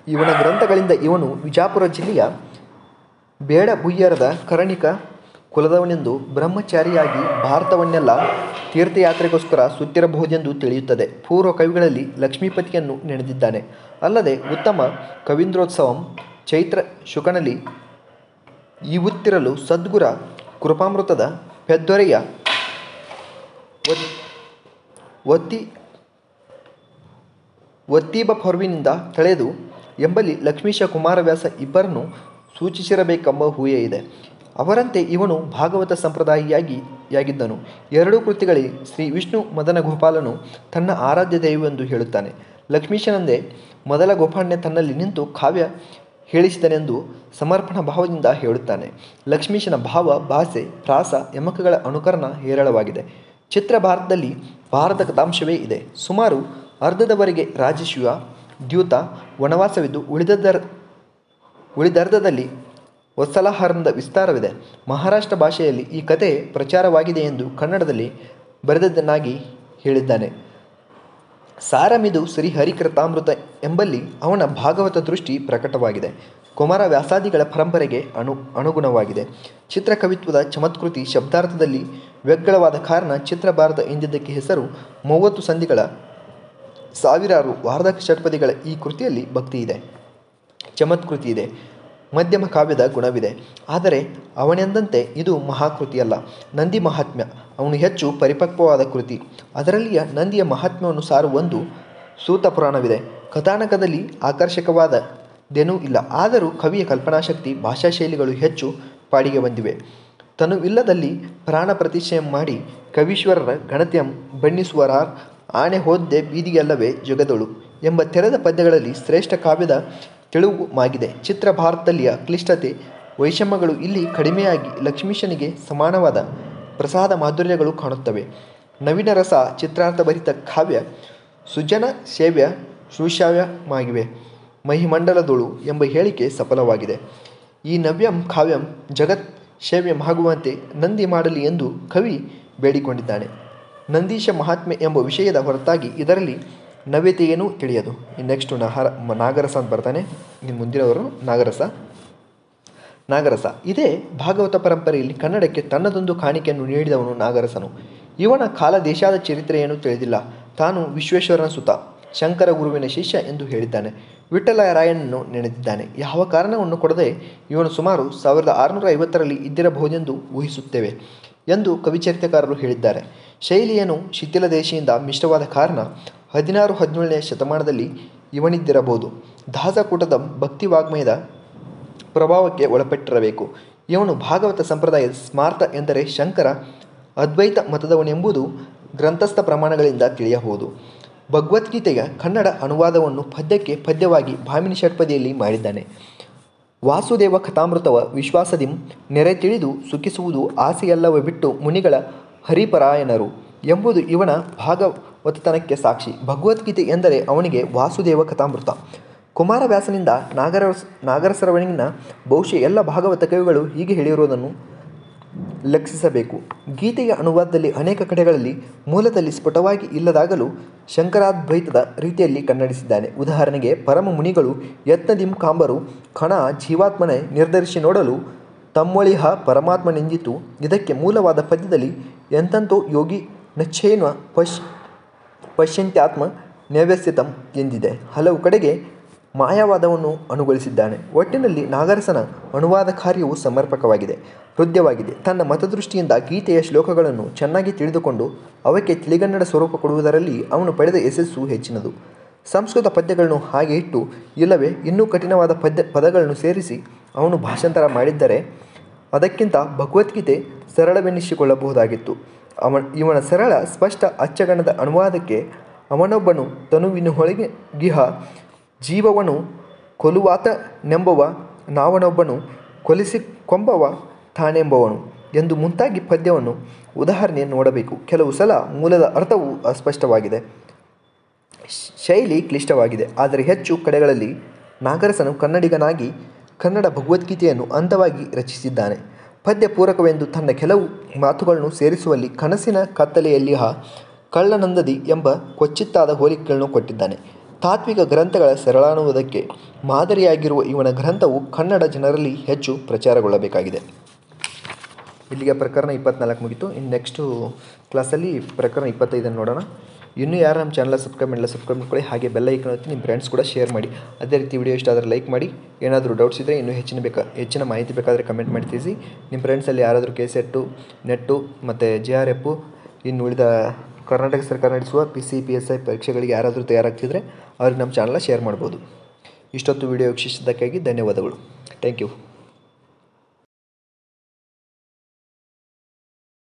ಇವನ ಗ್ರಂಥಗಳಿಂದ ಇವನು ವಿಜಾಪುರ ಜಿಲ್ಲೆಯ ಬೇಡಬುಯ್ಯರದ ಕರಣಿಕ ಕುಲದವನೆಂದು ಬ್ರಹ್ಮಚಾರಿಯಾಗಿ ಭಾರತವನ್ನೆಲ್ಲ ತೀರ್ಥಯಾತ್ರೆಗೋಸ್ಕರ ಸುತ್ತಿರಬಹುದೆಂದು ತಿಳಿಯುತ್ತದೆ. ಪೂರ್ವ ಕವಿಗಳಲ್ಲಿ ಲಕ್ಷ್ಮೀಪತಿಯನ್ನು ನೆನೆದಿದ್ದಾನೆ. ಅಲ್ಲದೆ ಉತ್ತಮ ಕವೀಂದ್ರೋತ್ಸವಂ, ಚೈತ್ರ ಶುಕನಲ್ಲಿ ಈವುತ್ತಿರಲು ಸದ್ಗುರ ಕೃಪಾಮೃತದ ಪೆದ್ದೊರೆಯ ಒತ್ತೀಬ ಪರ್ವಿನಿಂದ ತಳೆದು ಎಂಬಲ್ಲಿ ಲಕ್ಷ್ಮೀಶ ಕುಮಾರವ್ಯಾಸ ಇಬ್ಬರನ್ನು ಸೂಚಿಸಿರಬೇಕೆಂಬ ಊಹೆ ಇದೆ. ಅವರಂತೆ ಇವನು ಭಾಗವತ ಸಂಪ್ರದಾಯಿಯಾಗಿದ್ದನು. ಎರಡೂ ಕೃತಿಗಳಲ್ಲಿ ಶ್ರೀ ವಿಷ್ಣು ಮದನ ಗೋಪಾಲನು ತನ್ನ ಆರಾಧ್ಯ ದೈವವೆಂದು ಹೇಳುತ್ತಾನೆ. ಲಕ್ಷ್ಮೀಶನಂದೇ ಮೊದಲ ಗೋಪಾಲನೆ ತನ್ನಲ್ಲಿ ನಿಂತು ಕಾವ್ಯ ಹೇಳಿಸಿದನೆಂದು ಸಮರ್ಪಣಾ ಭಾವದಿಂದ ಹೇಳುತ್ತಾನೆ. ಲಕ್ಷ್ಮೀಶನ ಭಾವ, ಭಾಷೆ, ಪ್ರಾಸ, ಯಮಕಗಳ ಅನುಕರಣ ಹೇರಳವಾಗಿದೆ. ಚಿತ್ರ ಭಾರತದಲ್ಲಿ ಭಾರತ ಕಥಾಂಶವೇ ಇದೆ. ಸುಮಾರು ಅರ್ಧದವರೆಗೆ ರಾಜಸೂಯ, ದ್ಯೂತ, ವನವಾಸವಿದ್ದು ಉಳಿದರ್ಧದಲ್ಲಿ ವತ್ಸಲಾಹರಣದ ವಿಸ್ತಾರವಿದೆ. ಮಹಾರಾಷ್ಟ್ರ ಭಾಷೆಯಲ್ಲಿ ಈ ಕಥೆ ಪ್ರಚಾರವಾಗಿದೆ ಎಂದು ಕನ್ನಡದಲ್ಲಿ ಬರೆದದ್ದನ್ನಾಗಿ ಹೇಳಿದ್ದಾನೆ. ಸಾರಮಿದು ಶ್ರೀಹರಿಕಥಾಮೃತ ಎಂಬಲ್ಲಿ ಅವನ ಭಾಗವತ ದೃಷ್ಟಿ ಪ್ರಕಟವಾಗಿದೆ. ಕುಮಾರ ವ್ಯಾಸಾದಿಗಳ ಪರಂಪರೆಗೆ ಅನುಗುಣವಾಗಿದೆ. ಚಿತ್ರಕವಿತ್ವದ ಚಮತ್ಕೃತಿ ಶಬ್ದಾರ್ಥದಲ್ಲಿ ವ್ಯಗ್ಗಳವಾದ ಕಾರಣ ಚಿತ್ರಭಾರತ ಎಂದಿದ್ದಕ್ಕೆ ಹೆಸರು. 30 ಸಂಧಿಗಳ ಸಾವಿರಾರು ವಾರ್ಧಕ ಷಟ್ಪದಿಗಳ ಈ ಕೃತಿಯಲ್ಲಿ ಭಕ್ತಿ ಇದೆ, ಚಮತ್ಕೃತಿ ಇದೆ, ಮಧ್ಯಮ ಕಾವ್ಯದ ಗುಣವಿದೆ. ಆದರೆ ಅವನೆಂದಂತೆ ಇದು ಮಹಾಕೃತಿಯಲ್ಲ. ನಂದಿ ಮಹಾತ್ಮ್ಯ ಅವನು ಹೆಚ್ಚು ಪರಿಪಕ್ವವಾದ ಕೃತಿ. ಅದರಲ್ಲಿಯ ನಂದಿಯ ಮಹಾತ್ಮ್ಯವನ್ನು ಸಾರುವ ಒಂದು ಸೂತ ಪುರಾಣವಿದೆ. ಕಥಾನಕದಲ್ಲಿ ಆಕರ್ಷಕವಾದದೇನೂ ಇಲ್ಲ. ಆದರೂ ಕವಿಯ ಕಲ್ಪನಾಶಕ್ತಿ, ಭಾಷಾಶೈಲಿಗಳು ಹೆಚ್ಚು ಪಾಡಿಗೆ ಬಂದಿವೆ. ತನುವಿಲ್ಲದಲ್ಲಿ ಪ್ರಾಣ ಪ್ರತಿಷ್ಠೆ ಮಾಡಿ ಕವೀಶ್ವರರ ಗಣತಿಯಂ ಬಣ್ಣಿಸುವರಾರ್ ಆಣೆ ಹೋದ್ದೆ ಬೀದಿಗೆಲ್ಲವೇ ಜಗದೊಳು ಎಂಬ ತೆರೆದ ಪದ್ಯಗಳಲ್ಲಿ ಶ್ರೇಷ್ಠ ಕಾವ್ಯದ ತೆಳುವು ಮಾಗಿದೆ. ಚಿತ್ರ ಭಾರತದಲ್ಲಿಯ ಕ್ಲಿಷ್ಟತೆ, ವೈಷಮ್ಯಗಳು ಇಲ್ಲಿ ಕಡಿಮೆಯಾಗಿ ಲಕ್ಷ್ಮೀಶನಿಗೆ ಸಮಾನವಾದ ಪ್ರಸಾದ ಮಾಧುರ್ಯಗಳು ಕಾಣುತ್ತವೆ. ನವೀನ ರಸ, ಚಿತ್ರಾರ್ಥಭರಿತ ಕಾವ್ಯ, ಸುಜನ ಸೇವ್ಯ ಶ್ರೂಶ್ರಾವ್ಯವಾಗಿವೆ. ಮಹಿಮಂಡಲದೊಳು ಎಂಬ ಹೇಳಿಕೆ ಸಫಲವಾಗಿದೆ. ಈ ನವ್ಯಂ ಕಾವ್ಯಂ ಜಗತ್ ಸೇವ್ಯಮಾಗುವಂತೆ ನಂದಿ ಮಾಡಲಿ ಎಂದು ಕವಿ ಬೇಡಿಕೊಂಡಿದ್ದಾನೆ. ನಂದೀಶ ಮಹಾತ್ಮೆ ಎಂಬ ವಿಷಯದ ಹೊರತಾಗಿ ಇದರಲ್ಲಿ ನವ್ಯತೆಯೇನೂ ತಿಳಿಯದು. ನೆಕ್ಸ್ಟು ನಾಗರಸ ಅಂತ ಬರ್ತಾನೆ. ಇನ್ನು ಮುಂದಿನವರು ನಾಗರಸ. ಇದೇ ಭಾಗವತ ಪರಂಪರೆಯಲ್ಲಿ ಕನ್ನಡಕ್ಕೆ ತನ್ನದೊಂದು ಕಾಣಿಕೆಯನ್ನು ನೀಡಿದವನು ನಾಗರಸನು. ಇವನ ಕಾಲ ದೇಶದ ಚರಿತ್ರೆಯನ್ನು ತಿಳಿದಿಲ್ಲ. ತಾನು ವಿಶ್ವೇಶ್ವರನ ಸುತ, ಶಂಕರ ಗುರುವಿನ ಶಿಷ್ಯ ಎಂದು ಹೇಳಿದ್ದಾನೆ. ವಿಠ್ಠಲರಾಯನನ್ನು ನೆನೆದಿದ್ದಾನೆ. ಯಾವ ಕಾರಣವನ್ನು ಕೊಡದೆ ಇವನು ಸುಮಾರು 1650ರಲ್ಲಿ ಇದ್ದಿರಬಹುದೆಂದು ಊಹಿಸುತ್ತೇವೆ ಎಂದು ಕವಿಚರಿತ್ರಕಾರರು ಹೇಳಿದ್ದಾರೆ. ಶೈಲಿಯನ್ನು ಶಿಥಿಲದೇಶಿಯಿಂದ ಮಿಶ್ರವಾದ ಕಾರಣ 16-17ನೇ ಶತಮಾನದಲ್ಲಿ ಇವನಿದ್ದಿರಬಹುದು. ದಾಸಕೂಟದ ಭಕ್ತಿವಾಗ್ಮಯದ ಪ್ರಭಾವಕ್ಕೆ ಒಳಪಟ್ಟಿರಬೇಕು. ಇವನು ಭಾಗವತ ಸಂಪ್ರದಾಯದ ಸ್ಮಾರ್ತ ಎಂದರೆ ಶಂಕರ ಅದ್ವೈತ ಮತದವನೆಂಬುದು ಗ್ರಂಥಸ್ಥ ಪ್ರಮಾಣಗಳಿಂದ ತಿಳಿಯಬಹುದು. ಭಗವದ್ಗೀತೆಯ ಕನ್ನಡ ಅನುವಾದವನ್ನು ಪದ್ಯಕ್ಕೆ ಪದ್ಯವಾಗಿ ಭಾಮಿನಿ ಷಟ್ಪದಿಯಲ್ಲಿ ಮಾಡಿದ್ದಾನೆ. ವಾಸುದೇವ ಕಥಾಮೃತವ ವಿಶ್ವಾಸದಿಂ ನೆರೆ ತಿಳಿದು ಸುಖಿಸುವುದು ಆಸೆಯಲ್ಲವ ಬಿಟ್ಟು ಮುನಿಗಳ ಹರಿಪರಾಯಣರು ಎಂಬುದು ಇವನ ಭಾಗವತತನಕ್ಕೆ ಸಾಕ್ಷಿ. ಭಗವದ್ಗೀತೆ ಎಂದರೆ ಅವನಿಗೆ ವಾಸುದೇವ ಕಥಾಮೃತ. ಕುಮಾರವ್ಯಾಸನಿಂದ ನಾಗರಸರವರೆಗಿನ ಬಹುಶಃ ಎಲ್ಲ ಭಾಗವತ ಕವಿಗಳು ಹೀಗೆ ಹೇಳಿರುವುದನ್ನು ಲಕ್ಷಿಸಬೇಕು. ಗೀತೆಯ ಅನುವಾದದಲ್ಲಿ ಅನೇಕ ಕಡೆಗಳಲ್ಲಿ ಮೂಲದಲ್ಲಿ ಸ್ಫುಟವಾಗಿ ಇಲ್ಲದಾಗಲೂ ಶಂಕರಾದ್ವೈತದ ರೀತಿಯಲ್ಲಿ ಕನ್ನಡಿಸಿದ್ದಾನೆ. ಉದಾಹರಣೆಗೆ ಪರಮ ಮುನಿಗಳು ಯತ್ನದಿಂ ಕಾಂಬರು ಕಣ ಜೀವಾತ್ಮನೆ ನಿರ್ಧರಿಸಿ ನೋಡಲು ತಮ್ಮೊಳಿಹ ಪರಮಾತ್ಮನೆಂದಿತು. ಇದಕ್ಕೆ ಮೂಲವಾದ ಪದ್ಯದಲ್ಲಿ ಎಂತಂತೋ ಯೋಗಿ ನಚ್ಛೇನ ಪಶ್ಯಂತ್ಯಾತ್ಮ ನ್ಯವ್ಯಸ್ಥಿತಂ ಎಂದಿದೆ. ಹಲವು ಕಡೆಗೆ ಮಾಯಾವಾದವನ್ನು ಅನುಗೊಳಿಸಿದ್ದಾನೆ. ಒಟ್ಟಿನಲ್ಲಿ ನಾಗರಸನ ಅನುವಾದ ಕಾರ್ಯವು ಸಮರ್ಪಕವಾಗಿದೆ, ಹೃದಯವಾಗಿದೆ. ತನ್ನ ಮತದೃಷ್ಟಿಯಿಂದ ಗೀತೆಯ ಶ್ಲೋಕಗಳನ್ನು ಚೆನ್ನಾಗಿ ತಿಳಿದುಕೊಂಡು ಅವಕ್ಕೆ ತಿಳಿಗನ್ನಡ ಸ್ವರೂಪ ಕೊಡುವುದರಲ್ಲಿ ಅವನು ಪಡೆದ ಯಶಸ್ಸು ಹೆಚ್ಚಿನದು. ಸಂಸ್ಕೃತ ಪದ್ಯಗಳನ್ನು ಹಾಗೆ ಇಟ್ಟು ಇಲ್ಲವೇ ಇನ್ನೂ ಕಠಿಣವಾದ ಪದಗಳನ್ನು ಸೇರಿಸಿ ಅವನು ಭಾಷಾಂತರ ಮಾಡಿದ್ದರೆ ಅದಕ್ಕಿಂತ ಭಗವದ್ಗೀತೆ ಸರಳವೆನ್ನಿಸಿಕೊಳ್ಳಬಹುದಾಗಿತ್ತು. ಇವನ ಸರಳ ಸ್ಪಷ್ಟ ಅಚ್ಚಗಣದ ಅನುವಾದಕ್ಕೆ ಅವನೊಬ್ಬನು ತನುವಿನೊಳಗೆ ಗಿಹ ಜೀವವನು ಕೊಲುವಾತನೆಂಬವ ನಾವನೊಬ್ಬನು ಕೊಲಿಸಿಕೊಂಬವ ತಾನೆಂಬವನು ಎಂದು ಮುಂತಾಗಿ ಪದ್ಯವನ್ನು ಉದಾಹರಣೆ ನೋಡಬೇಕು. ಕೆಲವು ಸಲ ಮೂಲದ ಅರ್ಥವು ಅಸ್ಪಷ್ಟವಾಗಿದೆ, ಶೈಲಿ ಕ್ಲಿಷ್ಟವಾಗಿದೆ. ಆದರೆ ಹೆಚ್ಚು ಕಡೆಗಳಲ್ಲಿ ನಾಗರಸನು ಕನ್ನಡಿಗನಾಗಿ ಕನ್ನಡ ಭಗವದ್ಗೀತೆಯನ್ನು ಅಂದವಾಗಿ ರಚಿಸಿದ್ದಾನೆ. ಪದ್ಯ ಪೂರಕವೆಂದು ತನ್ನ ಕೆಲವು ಮಾತುಗಳನ್ನು ಸೇರಿಸುವಲ್ಲಿ ಕನಸಿನ ಕತ್ತಲೆಯಲ್ಲಿಹ ಕಳ್ಳನಂದದಿ ಎಂಬ ಕೊಚ್ಚಿತ್ತಾದ ಹೋಲಿಕೆಗಳನ್ನು ಕೊಟ್ಟಿದ್ದಾನೆ. ತಾತ್ವಿಕ ಗ್ರಂಥಗಳ ಸರಳಾನುವಾದಕ್ಕೆ ಮಾದರಿಯಾಗಿರುವ ಇವನ ಗ್ರಂಥವು ಕನ್ನಡ ಜನರಲ್ಲಿ ಹೆಚ್ಚು ಪ್ರಚಾರಗೊಳ್ಳಬೇಕಾಗಿದೆ. ಇಲ್ಲಿಗೆ ಪ್ರಕರಣ 24 ಮುಗಿತು. ಇನ್ನು ನೆಕ್ಸ್ಟು ಕ್ಲಾಸಲ್ಲಿ ಪ್ರಕರಣ 25 ನೋಡೋಣ. ಇನ್ನೂ ಯಾರು ನಮ್ಮ ಚಾನಲ್ ಸಬ್ಸ್ಕ್ರೈಬ್ ಮಾಡ್ಕೊಳ್ಳಿ. ಹಾಗೆ ಬೆಲ್ ಐಕಾನ್ ಒತ್ತಿ ನಿಮ್ಮ ಫ್ರೆಂಡ್ಸ್ ಕೂಡ ಶೇರ್ ಮಾಡಿ. ಅದೇ ರೀತಿ ವಿಡಿಯೋ ಇಷ್ಟ ಆದರೆ ಲೈಕ್ ಮಾಡಿ. ಏನಾದರೂ ಡೌಟ್ಸ್ ಇದ್ದರೆ ಇನ್ನೂ ಹೆಚ್ಚಿನ ಮಾಹಿತಿ ಬೇಕಾದರೆ ಕಮೆಂಟ್ ಮಾಡಿ ತಿಳಿಸಿ. ನಿಮ್ಮ ಫ್ರೆಂಡ್ಸಲ್ಲಿ ಯಾರಾದರೂ KCET, ನೆಟ್ಟು ಮತ್ತು JRF ಇನ್ನು ಉಳಿದ ಕರ್ನಾಟಕ ಸರ್ಕಾರ ನಡೆಸುವ PC, PSI ಪರೀಕ್ಷೆಗಳಿಗೆ ಯಾರಾದರೂ ತಯಾರಾಗ್ತಿದ್ರೆ ಅವ್ರಿಗೆ ನಮ್ಮ ಚಾನಲ್ನ ಶೇರ್ ಮಾಡ್ಬೋದು. ಇಷ್ಟೊತ್ತು ವಿಡಿಯೋ ವೀಕ್ಷಿಸಿದ್ದಕ್ಕಾಗಿ ಧನ್ಯವಾದಗಳು. Thank you.